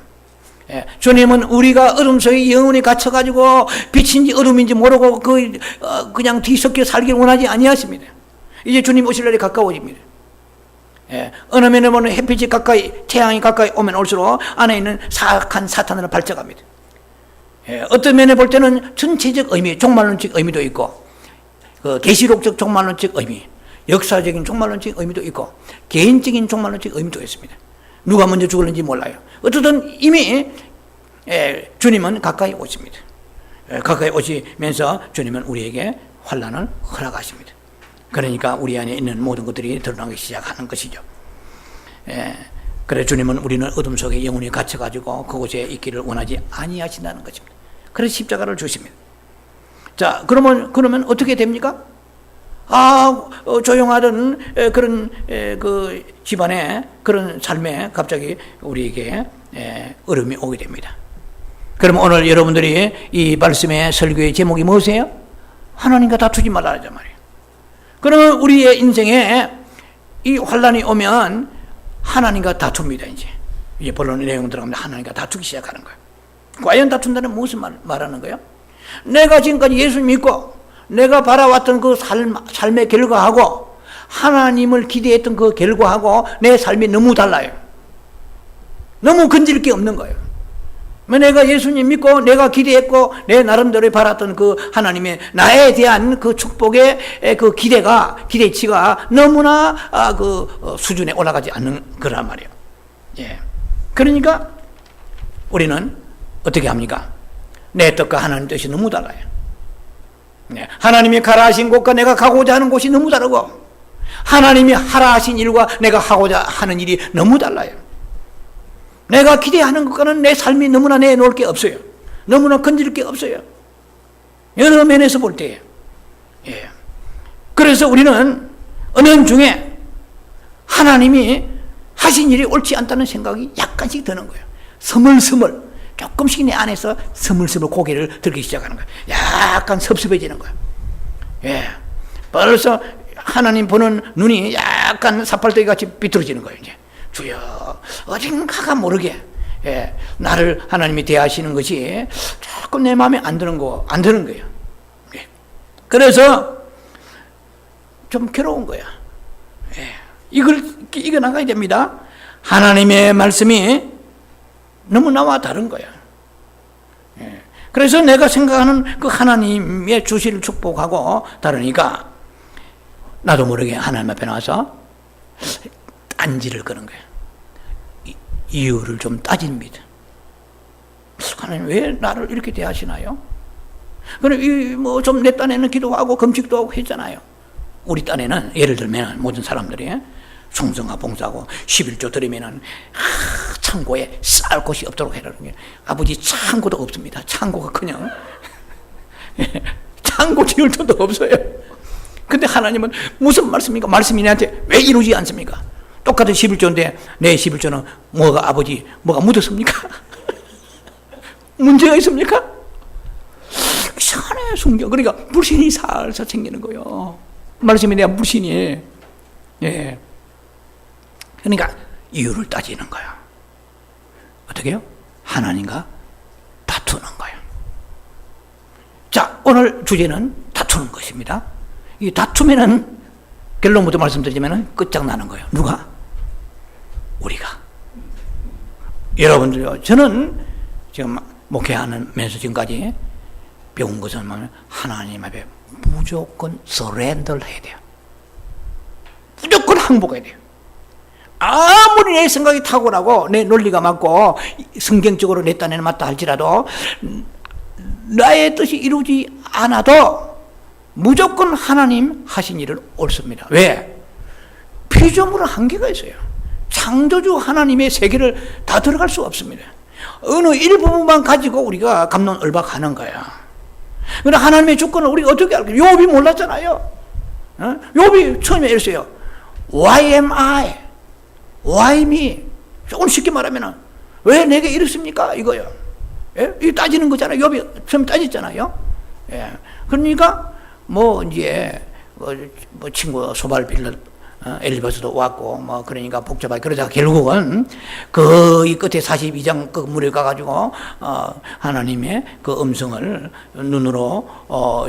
주님은 우리가 어둠 속에 영원히 갇혀가지고 빛인지 어둠인지 모르고 그냥 뒤섞여 살기를 원하지 아니하십니다. 이제 주님 오실 날이 가까워집니다. 어느 면에 보면 햇빛이 가까이, 태양이 가까이 오면 올수록 안에 있는 사악한 사탄을 발적합니다. 어떤 면에 볼 때는 전체적 의미, 종말론적 의미도 있고, 그 계시록적 종말론적 의미, 역사적인 종말론적 의미도 있고, 개인적인 종말론적 의미도 있습니다. 누가 먼저 죽을는지 몰라요. 어쨌든 이미 주님은 가까이 오십니다. 가까이 오시면서 주님은 우리에게 환난을 허락하십니다. 그러니까 우리 안에 있는 모든 것들이 드러나기 시작하는 것이죠. 그래 주님은 우리는 어둠 속에 영혼이 갇혀가지고 그곳에 있기를 원하지 아니하신다는 것입니다. 그래서 십자가를 주십니다. 자, 그러면 어떻게 됩니까? 조용하던 그런 그 집안에 그런 삶에 갑자기 우리에게 어려움이 오게 됩니다. 그럼 오늘 여러분들이 이 말씀의 설교의 제목이 무엇이에요? 하나님과 다투지 말라는 말이에요. 그러면 우리의 인생에 이 환난이 오면 하나님과 다툽니다. 이제 본론의 내용 들어가면 하나님과 다투기 시작하는 거예요. 과연 다툰다는 무슨 말하는 거예요? 내가 지금까지 예수 믿고 내가 바라왔던 그 삶의 결과하고 하나님을 기대했던 그 결과하고 내 삶이 너무 달라요. 너무 건질 게 없는 거예요. 내가 예수님 믿고 내가 기대했고 내 나름대로 바랐던 그 하나님의 나에 대한 그 축복의 그 기대치가 너무나 그 수준에 올라가지 않는 거란 말이에요. 그러니까 우리는 어떻게 합니까? 내 뜻과 하나님 뜻이 너무 달라요. 하나님이 가라 하신 곳과 내가 가고자 하는 곳이 너무 다르고 하나님이 하라 하신 일과 내가 하고자 하는 일이 너무 달라요. 내가 기대하는 것과는 내 삶이 너무나 내놓을 게 없어요. 너무나 건질 게 없어요. 여러 면에서 볼 때에. 그래서 우리는 은연 중에 하나님이 하신 일이 옳지 않다는 생각이 약간씩 드는 거예요. 스물스물 조금씩 내 안에서 스물스물 고개를 들기 시작하는 거예요. 약간 섭섭해지는 거예요. 벌써 하나님 보는 눈이 약간 사팔대기 같이 비뚤어지는 거예요. 이제 주여 어딘가가 모르게 나를 하나님이 대하시는 것이 조금 내 마음에 안 드는 거예요. 그래서 좀 괴로운 거야. 이걸 이겨나가야 됩니다. 하나님의 말씀이 너무 나와 다른 거야. 그래서 내가 생각하는 그 하나님의 주실 축복하고 다르니까 나도 모르게 하나님 앞에 나와서 딴지를 거는 거야. 이유를 좀 따집니다. 하나님 왜 나를 이렇게 대하시나요? 그럼 뭐 좀 내 딴에는 기도하고 금식도 하고 했잖아요. 우리 딴에는 예를 들면 모든 사람들이 충성하고 봉사하고 11조 드리면은 창고에 쌓을 곳이 없도록 해라는 게 아버지 창고도 없습니다. 창고가 그냥 창고 지을 돈도 없어요. 근데 하나님은 무슨 말씀입니까? 말씀이 내한테 왜 이루지 않습니까? 똑같은 11조인데 내 11조는 아버지 뭐가 묻었습니까? 문제가 있습니까? 이상하네. 순경. 그러니까 불신이 살살 생기는 거예요. 말씀에 대한 불신이. 예. 그러니까 이유를 따지는 거예요. 어떻게 해요? 하나님과 다투는 거예요. 자, 오늘 주제는 다투는 것입니다. 이 다투면은 결론부터 말씀드리자면 끝장나는 거예요. 누가? 우리가. 여러분들요, 저는 지금 목회하면서 지금까지 배운 것은 뭐냐면 하나님 앞에 무조건 서렌더를 해야 돼요. 무조건 항복해야 돼요. 아무리 내 생각이 탁월하고 내 논리가 맞고 성경적으로 내 딴에는 맞다 할지라도 나의 뜻이 이루어지지 않아도 무조건 하나님 하신 일을 옳습니다. 왜? 피조물은 한계가 있어요. 창조주 하나님의 세계를 다 들어갈 수가 없습니다. 어느 일부분만 가지고 우리가 갑론을박하는 거야. 그러나 하나님의 주권을 우리가 어떻게 알겠어요? 욥이 몰랐잖아요. 욥이 처음에 이랬어요. Why am I? Why me? 조금 쉽게 말하면 왜 내게 이렇습니까? 이거요. 예? 이거 따지는 거잖아요. 욥이 처음 따졌잖아요. 예. 그러니까 뭐 이제 뭐 친구 소발 빌려 엘리바스도 왔고 뭐 그러니까 복잡하게 그러다가 결국은 이 끝에 42장 그 물에 가가지고 하나님의 그 음성을 눈으로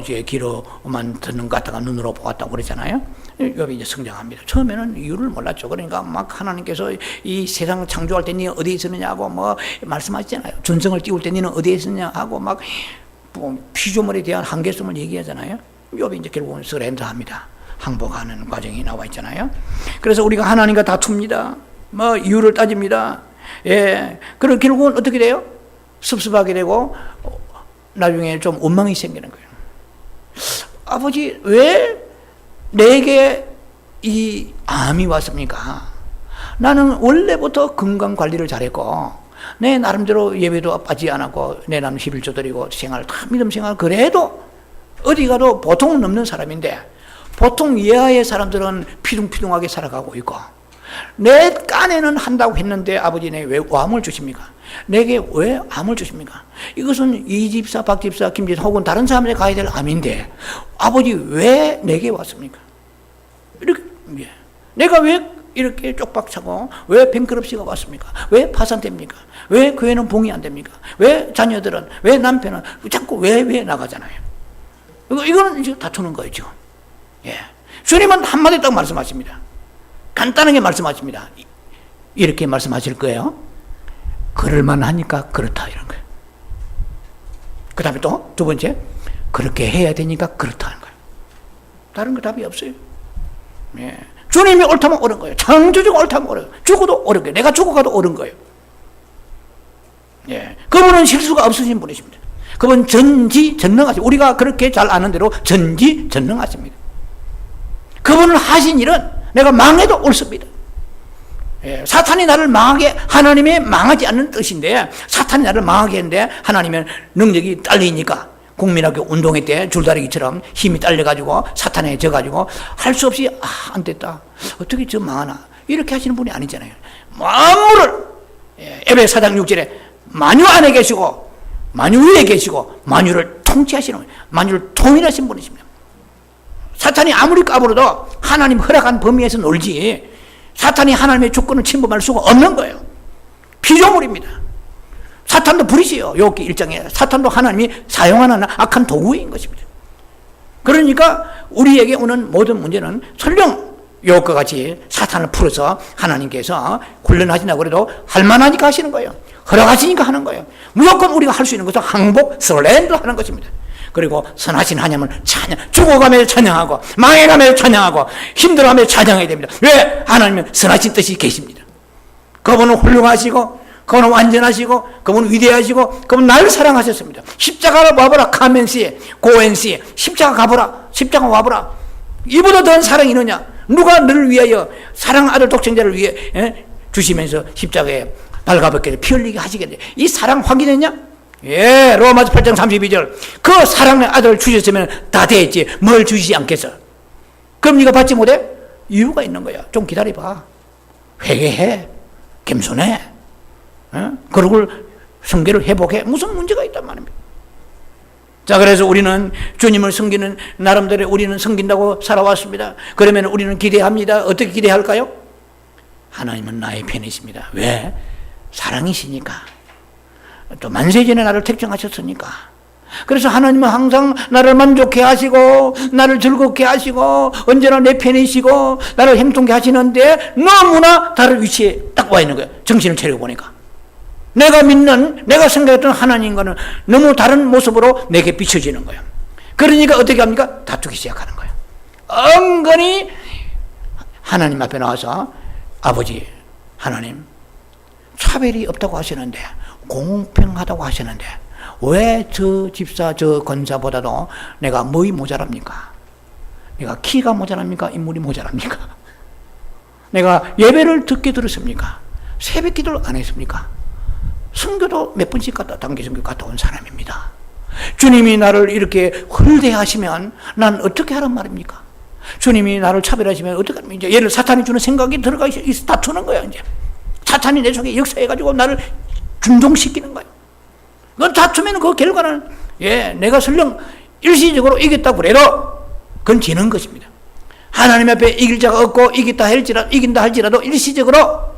이제 귀로만 듣는 것 같다가 눈으로 보았다고 그랬잖아요. 욥이 이제 성장합니다. 처음에는 이유를 몰랐죠. 그러니까 막 하나님께서 이 세상 창조할 때 너는 어디에 있었느냐고 뭐 말씀하시잖아요. 전성을 띄울 때 너는 어디에 있었냐 하고 막 피조물에 대한 한계성을 얘기하잖아요. 욥이 이제 결국은 서렌더합니다. 항복하는 과정이 나와 있잖아요. 그래서 우리가 하나님과 다툽니다. 뭐 이유를 따집니다. 예. 그리고 결국은 어떻게 돼요? 섭섭하게 되고 나중에 좀 원망이 생기는 거예요. 아버지 왜 내게 이 암이 왔습니까? 나는 원래부터 건강 관리를 잘했고 내 나름대로 예배도 빠지지 않았고 내 나름 11조 드리고 생활 다 믿음 생활 그래도 어디 가도 보통은 넘는 사람인데 보통 예하의 사람들은 피둥피둥하게 살아가고 있고 내 깐에는 한다고 했는데 아버지 내게 왜 암을 주십니까? 내게 왜 암을 주십니까? 이것은 이 집사, 박 집사, 김 집사 혹은 다른 사람들이 가야 될 암인데 아버지 왜 내게 왔습니까? 이렇게 내가 왜 이렇게 쪽박차고 왜 뱅크럽시가 왔습니까? 왜 파산됩니까? 왜 교회는 봉이 안 됩니까? 왜 자녀들은 왜 남편은 자꾸 왜 나가잖아요. 이거는 이제 다투는 거예요 지금. 예. 주님은 한마디 딱 말씀하십니다. 간단하게 말씀하십니다. 이렇게 말씀하실 거예요. 그럴만 하니까 그렇다 이런 거예요. 그 다음에 또 두 번째 그렇게 해야 되니까 그렇다는 거예요. 다른 거 답이 없어요. 예. 주님이 옳다면 옳은 거예요. 창조주가 옳다면 옳은 거예요. 죽어도 옳은 거예요. 내가 죽어가도 옳은 거예요. 예. 그분은 실수가 없으신 분이십니다. 그분 전지전능하십니다. 우리가 그렇게 잘 아는 대로 전지전능하십니다. 그분을 하신 일은 내가 망해도 옳습니다. 예, 사탄이 나를 망하게 하나님의 망하지 않는 뜻인데 사탄이 나를 망하게 했는데 하나님의 능력이 딸리니까 국민학교 운동회 때 줄다리기처럼 힘이 딸려가지고 사탄에 져가지고 할 수 없이 안 됐다. 어떻게 저 망하나 이렇게 하시는 분이 아니잖아요. 만물을 에베 4장 6절에 만유 안에 계시고 만유 위에 계시고 만유를 통치하시는 분이에요. 만유를 통일하신 분이십니다. 사탄이 아무리 까불어도 하나님 허락한 범위에서 놀지 사탄이 하나님의 주권을 침범할 수가 없는 거예요. 피조물입니다. 사탄도 불이지요. 욥기 1장에 사탄도 하나님이 사용하는 악한 도구인 것입니다. 그러니까 우리에게 오는 모든 문제는 설령 욥과 같이 사탄을 풀어서 하나님께서 훈련하신다고 그래도 할만하니까 하시는 거예요. 허락하시니까 하는 거예요. 무조건 우리가 할 수 있는 것은 항복, 서렌더 하는 것입니다. 그리고 선하신 하나님을 찬양, 죽어가며 찬양하고 망해가며 찬양하고 힘들어가며 찬양해야 됩니다. 왜? 하나님은 선하신 뜻이 계십니다. 그분은 훌륭하시고 그분은 완전하시고 그분은 위대하시고 그분은 나를 사랑하셨습니다. 십자가를 와보라. 카멘시 고엔시 십자가 가보라. 십자가 와보라. 이보다 더한 사랑이 있느냐? 누가 너를 위하여 사랑 아들 독생자를 위해 주시면서 십자가에 발가벗게 피 흘리게 하시겠냐? 이 사랑 확인했냐? 예, 로마서 8장 32절. 그 사랑의 아들을 주셨으면 다 됐지. 뭘 주시지 않겠어? 그럼 네가 받지 못해? 이유가 있는 거야. 좀 기다려봐. 회개해. 겸손해. 그러고 성결을 회복해. 무슨 문제가 있단 말입니다. 자, 그래서 우리는 주님을 섬기는 나름대로 우리는 섬긴다고 살아왔습니다. 그러면 우리는 기대합니다. 어떻게 기대할까요? 하나님은 나의 편이십니다. 왜? 사랑이시니까. 또 만세전에 나를 택정하셨으니까. 그래서 하나님은 항상 나를 만족해 하시고 나를 즐겁게 하시고 언제나 내 편이시고 나를 행동케 하시는데 너무나 다른 위치에 딱 와 있는 거예요. 정신을 차리고 보니까 내가 믿는, 내가 생각했던 하나님과는 너무 다른 모습으로 내게 비춰지는 거예요. 그러니까 어떻게 합니까? 다투기 시작하는 거예요. 은근히 하나님 앞에 나와서 아버지 하나님 차별이 없다고 하시는데 공평하다고 하시는데 왜 저 집사 저 권사보다도 내가 뭐이 모자랍니까? 내가 키가 모자랍니까? 인물이 모자랍니까? 내가 예배를 듣게 들었습니까? 새벽 기도를 안 했습니까? 선교도 몇 번씩 단기 선교 갔다 온 사람입니다. 주님이 나를 이렇게 홀대하시면 난 어떻게 하란 말입니까? 주님이 나를 차별하시면 어떻게 하면 이제 얘를 사탄이 주는 생각이 들어가 있어 다투는 거야. 이제 사탄이 내 속에 역사해가지고 나를 준종시키는 거야. 그건 다투면 그 결과는 내가 설령 일시적으로 이겼다고 그래도 그건 지는 것입니다. 하나님 앞에 이길 자가 없고 이긴다 할지라도 일시적으로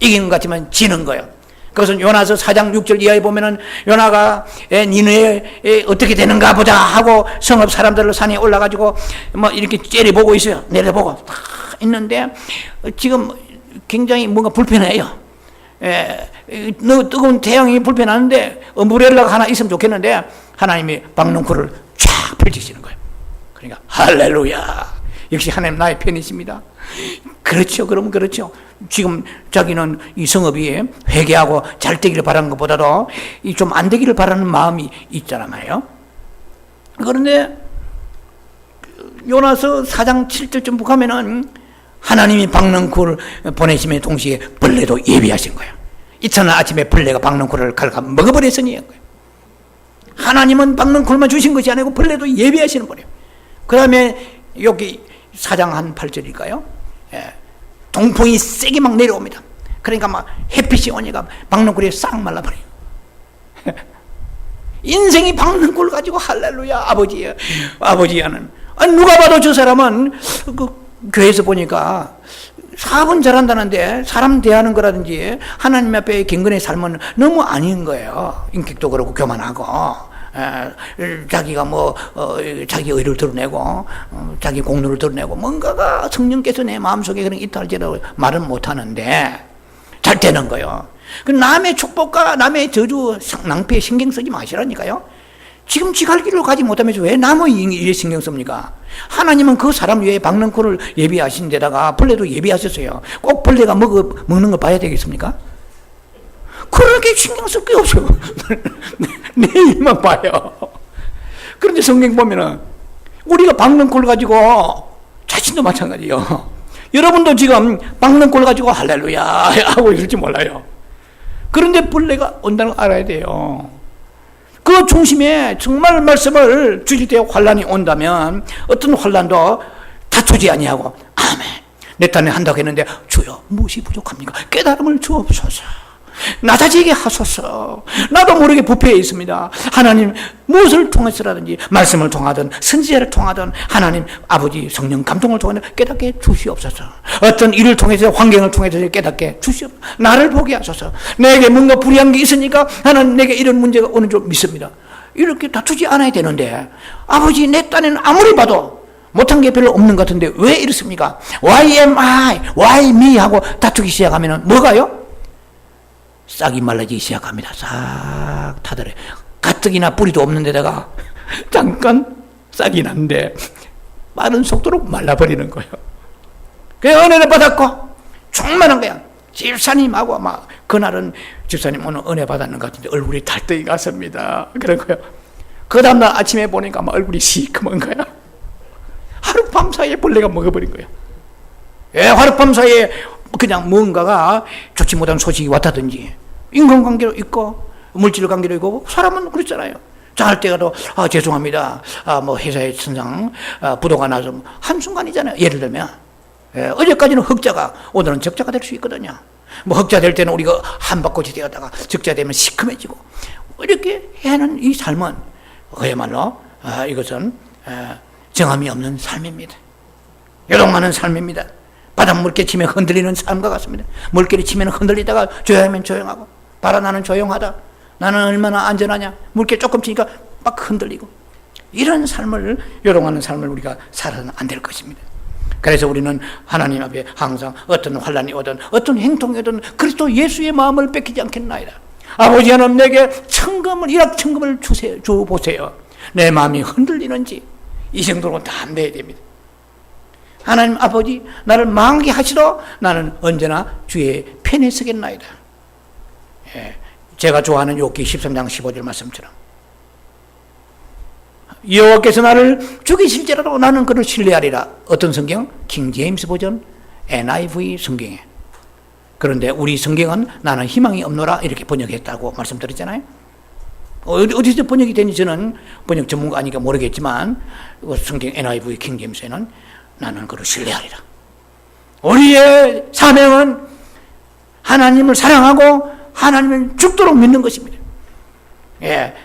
이기는 것 같지만 지는 거예요. 그것은 요나서 4장 6절 이하에 보면은 요나가 니느웨에 어떻게 되는가 보자 하고 성읍 사람들을 산에 올라가지고 뭐 이렇게 째려보고 있어요. 내려보고 다 있는데 지금 굉장히 뭔가 불편해요. 뜨거운 태양이 불편하는데 엄브렐라가 하나 있으면 좋겠는데 하나님이 박넝쿨을 쫙 펼치시는 거예요. 그러니까 할렐루야, 역시 하나님 나의 편이십니다. 그렇죠. 그럼 그렇죠. 지금 자기는 이 성읍이 회개하고 잘 되기를 바라는 것보다도 좀 안 되기를 바라는 마음이 있잖아 말이에요. 그런데 요나서 4장 7절쯤 가면은 하나님이 박넝쿨을 보내심에 동시에 벌레도 예비하신 거예요. 이튿날 아침에 벌레가 박넝쿨을 갉아 먹어버렸으니 하나님은 박넝쿨만 주신 것이 아니고 벌레도 예비하시는 거예요. 그 다음에 여기 4장 한 8절일까요? 동풍이 세게 막 내려옵니다. 그러니까 막 햇빛이 오니까 박넝쿨이 싹 말라버려요. 인생이 박넝쿨 가지고 할렐루야 아버지야는 누가 봐도 저 사람은 그 교회에서 보니까 사업은 잘한다는데 사람 대하는 거라든지 하나님 앞에 경건의 삶은 너무 아닌 거예요. 인격도 그렇고 교만하고 자기가 자기 의를 드러내고 자기 공로를 드러내고 뭔가가 성령께서 내 마음속에 그런 이탈제라고 말은 못하는데 잘 되는 거예요. 그 남의 축복과 남의 저주 낭패에 신경 쓰지 마시라니까요. 지금 지 갈 길을 가지 못하면서 왜 남의 일에 신경 씁니까? 하나님은 그 사람 위에 박넝쿨을 예비하신 데다가 벌레도 예비하셨어요. 꼭 벌레가 먹는 걸 봐야 되겠습니까? 그렇게 신경 쓸 게 없어요. 내 일만 봐요. 그런데 성경 보면은 우리가 박넝쿨 가지고 자신도 마찬가지예요. 여러분도 지금 박넝쿨 가지고 할렐루야 하고 있을지 몰라요. 그런데 벌레가 온다는 걸 알아야 돼요. 그 중심에 정말 말씀을 주실 때 환란이 온다면 어떤 환란도 다투지 아니하고 아멘 내 딴에 한다고 했는데 주여 무엇이 부족합니까? 깨달음을 주옵소서. 낮아지게 하소서. 나도 모르게 부패해 있습니다. 하나님 무엇을 통해서라든지 말씀을 통하든 선지자를 통하든 하나님 아버지 성령 감동을 통해서 깨닫게 주시옵소서. 어떤 일을 통해서 환경을 통해서 깨닫게 주시옵소서. 나를 보게 하소서. 내게 뭔가 불의한 게 있으니까 하나님 내게 이런 문제가 오는 줄 믿습니다. 이렇게 다투지 않아야 되는데 아버지 내 딴에는 아무리 봐도 못한 게 별로 없는 것 같은데 왜 이렇습니까? Why am I? Why me? 하고 다투기 시작하면 뭐가요? 싹이 말라지기 시작합니다. 싹 타들어요. 가뜩이나 뿌리도 없는 데다가 잠깐 싹이 났는데 빠른 속도로 말라버리는 거예요. 그래서 은혜를 받았고 충만한 거야. 집사님하고 막 그날은 집사님 오늘 은혜 받았는 것 같은데 얼굴이 달덩이 갔습니다. 그런 거예요. 그 다음날 아침에 보니까 막 얼굴이 시커먼 거야. 하룻밤 사이에 벌레가 먹어버린 거야. 하룻밤 사이에 그냥 뭔가가 좋지 못한 소식이 왔다든지 인간관계로 있고 물질관계로 있고 사람은 그렇잖아요. 잘 때가도 죄송합니다. 회사의 천상 부도가 나서 한순간이잖아요. 예를 들면 어제까지는 흑자가 오늘은 적자가 될 수 있거든요. 흑자 될 때는 우리가 한박꽃이 되었다가 적자 되면 시커매지고 이렇게 하는 이 삶은 그야말로 이것은 정함이 없는 삶입니다. 요동하는 삶입니다. 바닷 물개 치면 흔들리는 삶과 같습니다. 물개를 치면 흔들리다가 조용하면 조용하고, 바다 나는 조용하다, 나는 얼마나 안전하냐, 물개 조금 치니까 막 흔들리고, 이런 삶을, 요동하는 삶을 우리가 살아서는 안 될 것입니다. 그래서 우리는 하나님 앞에 항상 어떤 환난이 오든 어떤 행동이 오든 그리스도 예수의 마음을 뺏기지 않겠나이다. 아버지 하나님, 내게 천금을, 일확천금을 주보세요. 내 마음이 흔들리는지, 이 정도로 다 안 돼야 됩니다. 하나님 아버지, 나를 망하게 하시도 나는 언제나 주의 편에 서겠나이다. 제가 좋아하는 욥기 13장 15절 말씀처럼, 여호와께서 나를 죽이실지라도 나는 그를 신뢰하리라. 어떤 성경? 킹 제임스 버전, NIV 성경에. 그런데 우리 성경은 나는 희망이 없노라 이렇게 번역했다고 말씀드렸잖아요. 어디서 번역이 되는지 저는 번역 전문가 아니니까 모르겠지만, 성경 NIV 킹 제임스에는 나는 그를 신뢰하리라. 우리의 사명은 하나님을 사랑하고 하나님을 죽도록 믿는 것입니다.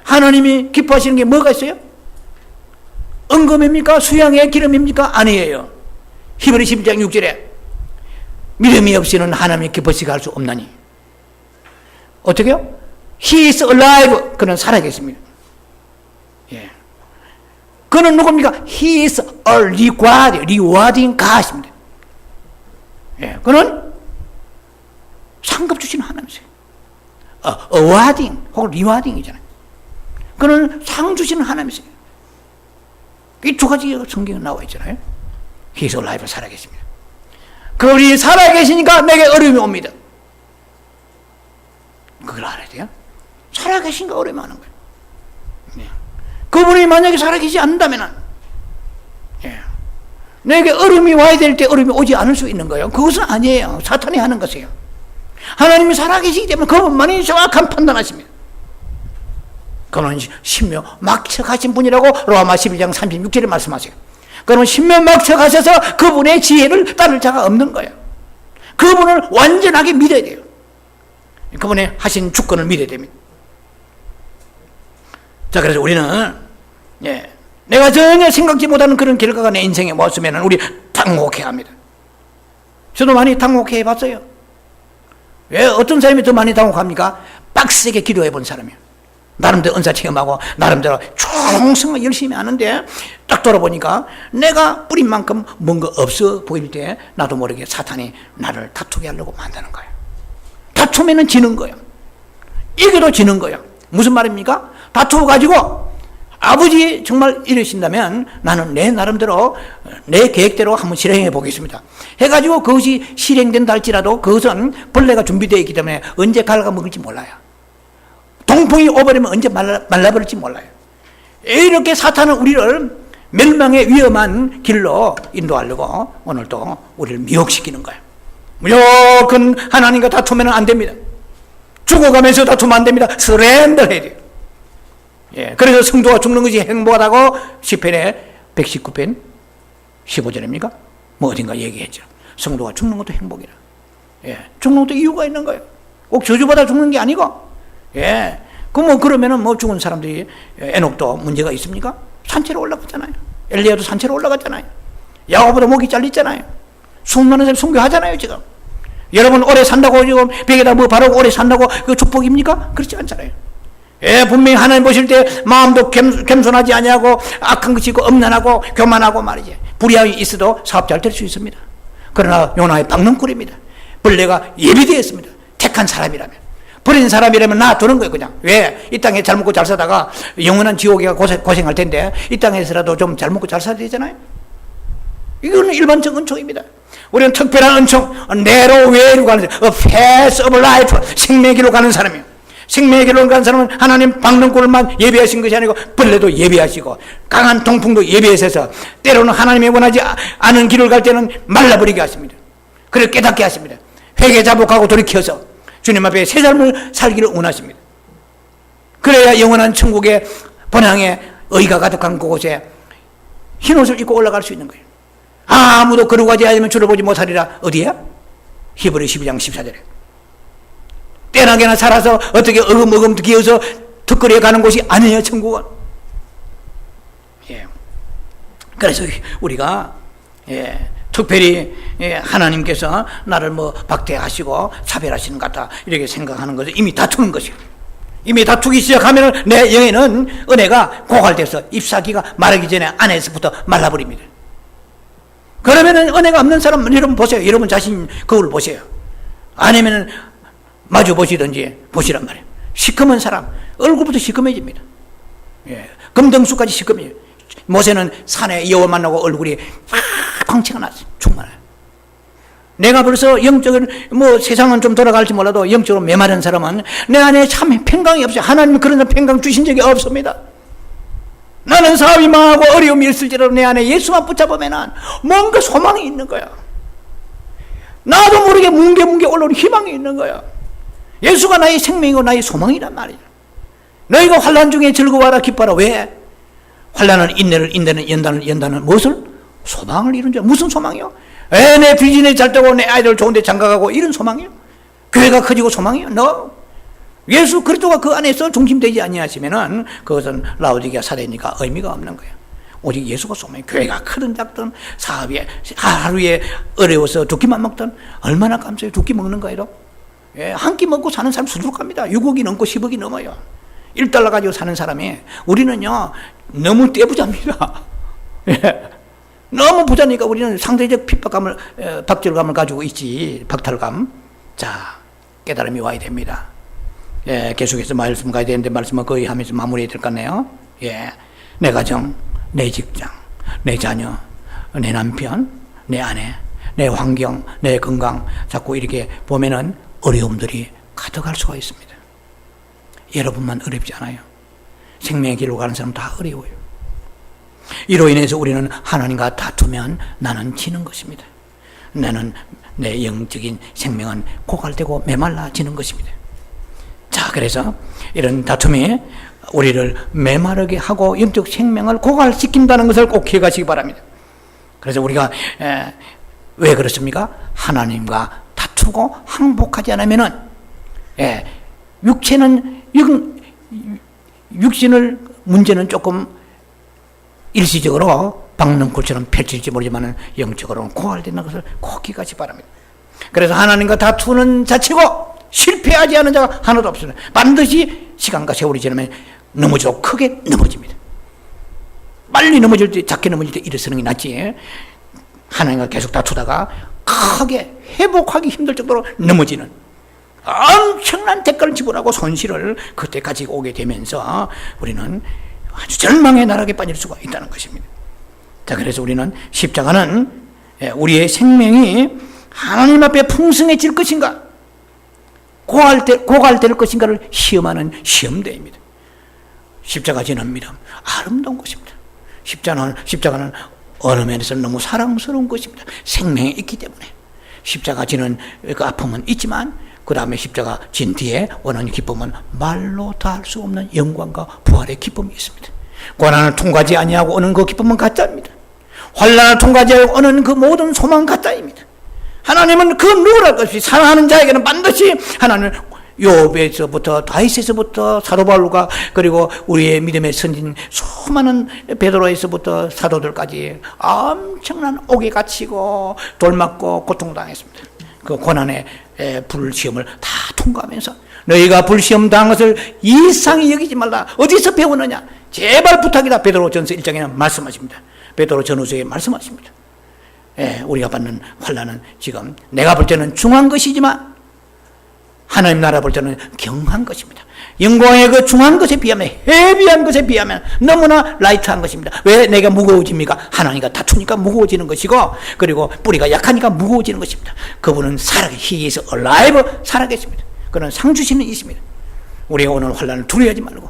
하나님이 기뻐하시는 게 뭐가 있어요? 은금입니까? 수양의 기름입니까? 아니에요. 히브리 11장 6절에 믿음이 없이는 하나님이 기뻐하시게 할 수 없나니. 어떻게요? He is alive. 그는 살아계십니다. 그는 누굽니까? He is a rewarding God입니다. 그는 상급 주시는 하나님이세요. awarding 혹은 rewarding이잖아요. 그는 상 주시는 하나님이세요. 이 두 가지 성경에 나와 있잖아요. He is alive, 살아계십니다. 그분이 살아계시니까 내게 어려움이 옵니다. 그걸 알아야 돼요. 살아계신가 어려움이 오는 거예요. 그분이 만약에 살아계시지 않는다면 내게 어려움이 와야 될 때 어려움이 오지 않을 수 있는 거예요. 그것은 아니에요. 사탄이 하는 것이에요. 하나님이 살아계시기 때문에 그분만이 정확한 판단하십니다. 그는 신묘 막척하신 분이라고 로마 11장 36절에 말씀하세요. 그는 신묘 막척하셔서 그분의 지혜를 따를 자가 없는 거예요. 그분을 완전하게 믿어야 돼요. 그분의 하신 주권을 믿어야 됩니다. 자, 그래서 우리는 내가 전혀 생각지 못하는 그런 결과가 내 인생에 왔으면 우리 당혹해야 합니다. 저도 많이 당혹해 봤어요. 왜 어떤 사람이 더 많이 당혹합니까? 빡세게 기도해 본 사람이에요. 나름대로 은사 체험하고 나름대로 충성을 열심히 하는데 딱 돌아보니까 내가 뿌린 만큼 뭔가 없어 보일 때 나도 모르게 사탄이 나를 다투게 하려고 만드는 거예요. 다투면은 지는 거예요. 이겨도 지는 거예요. 무슨 말입니까? 다투어 가지고 아버지 정말 이러신다면 나는 내 나름대로 내 계획대로 한번 실행해 보겠습니다 해가지고 그것이 실행된다 할지라도 그것은 벌레가 준비되어 있기 때문에 언제 갉아먹을지 몰라요. 동풍이 오버리면 언제 말라버릴지 몰라요. 이렇게 사탄은 우리를 멸망의 위험한 길로 인도하려고 오늘도 우리를 미혹시키는 거예요. 무조건 하나님과 다투면 안 됩니다. 죽어가면서 다투면 안 됩니다. 서렌더 해야 돼요. 그래서 성도가 죽는 것이 행복하다고 시편에 119편 15절입니까? 뭐 어딘가 얘기했죠. 성도가 죽는 것도 행복이라. 죽는 것도 이유가 있는 거예요. 꼭 저주받아 죽는 게 아니고. 그러면은 죽은 사람들이 에녹도 문제가 있습니까? 산채로 올라갔잖아요. 엘리야도 산채로 올라갔잖아요. 야고보도 목이 잘렸잖아요. 수많은 사람이 순교하잖아요, 지금. 여러분 오래 산다고 지금 벽에다 뭐 바르고 오래 산다고 그 축복입니까? 그렇지 않잖아요. 분명히 하나님 보실 때 마음도 겸손하지 아니하고 악한 것이 있고 엄난하고 교만하고 말이지. 불의함이 있어도 사업 잘 될 수 있습니다. 그러나 요나의 박능꾼입니다. 벌레가 예비되어 있습니다. 택한 사람이라면. 버린 사람이라면 놔두는 거예요, 그냥. 왜? 이 땅에 잘 먹고 잘 사다가 영원한 지옥에 고생할 텐데 이 땅에서라도 좀 잘 먹고 잘 살아야 되잖아요. 이거는 일반적 은총입니다. 우리는 특별한 은총, 내로 외로 가는 사람, path of life, 생명의 길로 가는 사람이에요. 생명의 길로 가는 사람은 하나님 박능꾼을만 예비하신 것이 아니고 벌레도 예비하시고 강한 동풍도 예비하셔서 때로는 하나님이 원하지 않은 길을 갈 때는 말라버리게 하십니다. 그를 깨닫게 하십니다. 회개자복하고 돌이켜서 주님 앞에 새 삶을 살기를 원하십니다. 그래야 영원한 천국의 번향에 의가 가득한 그곳에 흰옷을 입고 올라갈 수 있는 거예요. 아무도 거룩하지 않으면 주를 보지 못하리라. 어디야? 히브리 12장 14절에. 떼나게나 살아서 어떻게 어금어금 기어서 턱걸이에 가는 곳이 아니에요, 천국은. 그래서 우리가 특별히 하나님께서 나를 뭐 박대하시고 차별하시는 것 같다 이렇게 생각하는 것을 이미 다투는 것이에요. 이미 다투기 시작하면 내 영에는 은혜가 고갈돼서 잎사귀가 마르기 전에 안에서부터 말라버립니다. 그러면 은혜가 없는 사람 여러분 보세요. 여러분 자신 거울 보세요. 아니면 마주 보시든지 보시란 말이에요. 시커먼 사람 얼굴부터 시커매집니다. 금등수까지 시커매요. 모세는 산에 여호와 만나고 얼굴이 광채가 났어요. 충만해요. 내가 벌써 영적인 뭐 세상은 좀 돌아갈지 몰라도 영적으로 메마른 사람은 내 안에 참 평강이 없어요. 하나님은 그런 평강 주신 적이 없습니다. 나는 사업이 망하고 어려움이 있을지라도 내 안에 예수만 붙잡으면 뭔가 소망이 있는 거야. 나도 모르게 뭉게뭉게 올라오는 희망이 있는 거야. 예수가 나의 생명이고 나의 소망이란 말이야. 너희가 환난 중에 즐거워하라 기뻐하라. 왜? 환난은 인내를, 인내는 연단을 무엇을? 소망을 이룬 줄. 무슨 소망이요? 내 비즈니스 잘 되고 내 아이들 좋은 데 장가가고 이런 소망이요? 교회가 커지고 소망이요? No. 예수 그리스도가 그 안에서 중심되지 아니하시면은 그것은 라오디게아 사대니까 의미가 없는 거예요. 오직 예수가 소망이에요. 교회가 크든 작든 사업이 하루에 어려워서 두 끼만 먹든 얼마나 감사해요. 두 끼 먹는 거예요. 한 끼 먹고 사는 사람 수두룩합니다. 6억이 넘고 10억이 넘어요. 1달러 가지고 사는 사람이 우리는요 너무 떼부자입니다. 너무 부자니까 우리는 상대적 핍박감을 박절감을 가지고 있지. 박탈감. 자, 깨달음이 와야 됩니다. 계속해서 말씀 가야 되는데 말씀은 거의 하면서 마무리해야 될 것 같네요. 내 가정, 내 직장, 내 자녀, 내 남편, 내 아내, 내 환경, 내 건강 자꾸 이렇게 보면은 어려움들이 가득할 수가 있습니다. 여러분만 어렵지 않아요. 생명의 길로 가는 사람 다 어려워요. 이로 인해서 우리는 하나님과 다투면 나는 지는 것입니다. 나는 내 영적인 생명은 고갈되고 메말라지는 것입니다. 자, 그래서 이런 다툼이 우리를 메마르게 하고 영적 생명을 고갈시킨다는 것을 꼭 기억하시기 바랍니다. 그래서 우리가 왜 그렇습니까? 하나님과 다투고 항복하지 않으면은 육신을 문제는 조금 일시적으로 박능굴처럼 펼칠지 모르지만 영적으로는 고갈되는 것을 꼭 기억하시기 바랍니다. 그래서 하나님과 다투는 자체고 실패하지 않은 자가 하나도 없습니다. 반드시 시간과 세월이 지나면 넘어지고 크게 넘어집니다. 빨리 넘어질 때 작게 넘어질 때 일어서는 게 낫지 하나님과 계속 다투다가 크게 회복하기 힘들 정도로 넘어지는 엄청난 대가를 지불하고 손실을 그때까지 오게 되면서 우리는 아주 절망의 나락에 빠질 수가 있다는 것입니다. 자, 그래서 우리는 십자가는 우리의 생명이 하나님 앞에 풍성해질 것인가 고갈될 것인가를 시험하는 시험대입니다. 십자가 지는 믿음 아름다운 것입니다. 십자가는 어느 면에서 너무 사랑스러운 것입니다. 생명이 있기 때문에 십자가 지는 그 아픔은 있지만 그 다음에 십자가 진 뒤에 오는 기쁨은 말로 다 할 수 없는 영광과 부활의 기쁨이 있습니다. 고난을 통과하지 아니하고 오는 그 기쁨은 가짜입니다. 환난을 통과하지 않고 오는 그 모든 소망은 가짜입니다. 하나님은 그 누구랄 것 없이 사랑하는 자에게는 반드시 하나님은 요업에서부터 다윗에서부터 사도 바울과 그리고 우리의 믿음의 선진 수많은 베드로에서부터 사도들까지 엄청난 옥에 갇히고 돌맞고 고통당했습니다. 그 고난의 불시험을 다 통과하면서 너희가 불시험 당한 것을 이상히 여기지 말라. 어디서 배우느냐? 제발 부탁이다. 베드로전서 1장에는 말씀하십니다. 베드로전후서에 말씀하십니다. 우리가 받는 환난은 지금 내가 볼 때는 중한 것이지만 하나님 나라 볼 때는 경한 것입니다. 영광의 그 중한 것에 비하면 헤비한 것에 비하면 너무나 라이트한 것입니다. 왜 내가 무거워집니까? 하나님과 다투니까 무거워지는 것이고 그리고 뿌리가 약하니까 무거워지는 것입니다. 그분은 He is alive 살아계십니다. 그는 상주시는 이십니다. 우리가 오늘 환난을 두려워하지 말고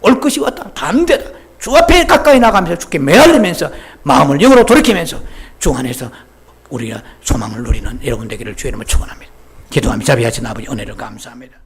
올 것이 왔다 담대다 주 앞에 가까이 나가면서 주께 매달리면서 마음을 영으로 돌이키면서 주 안에서 우리가 소망을 누리는 여러분 되기를 주의 이름으로 축원합니다. 기도하며 자비하신 아버지 은혜를 감사합니다.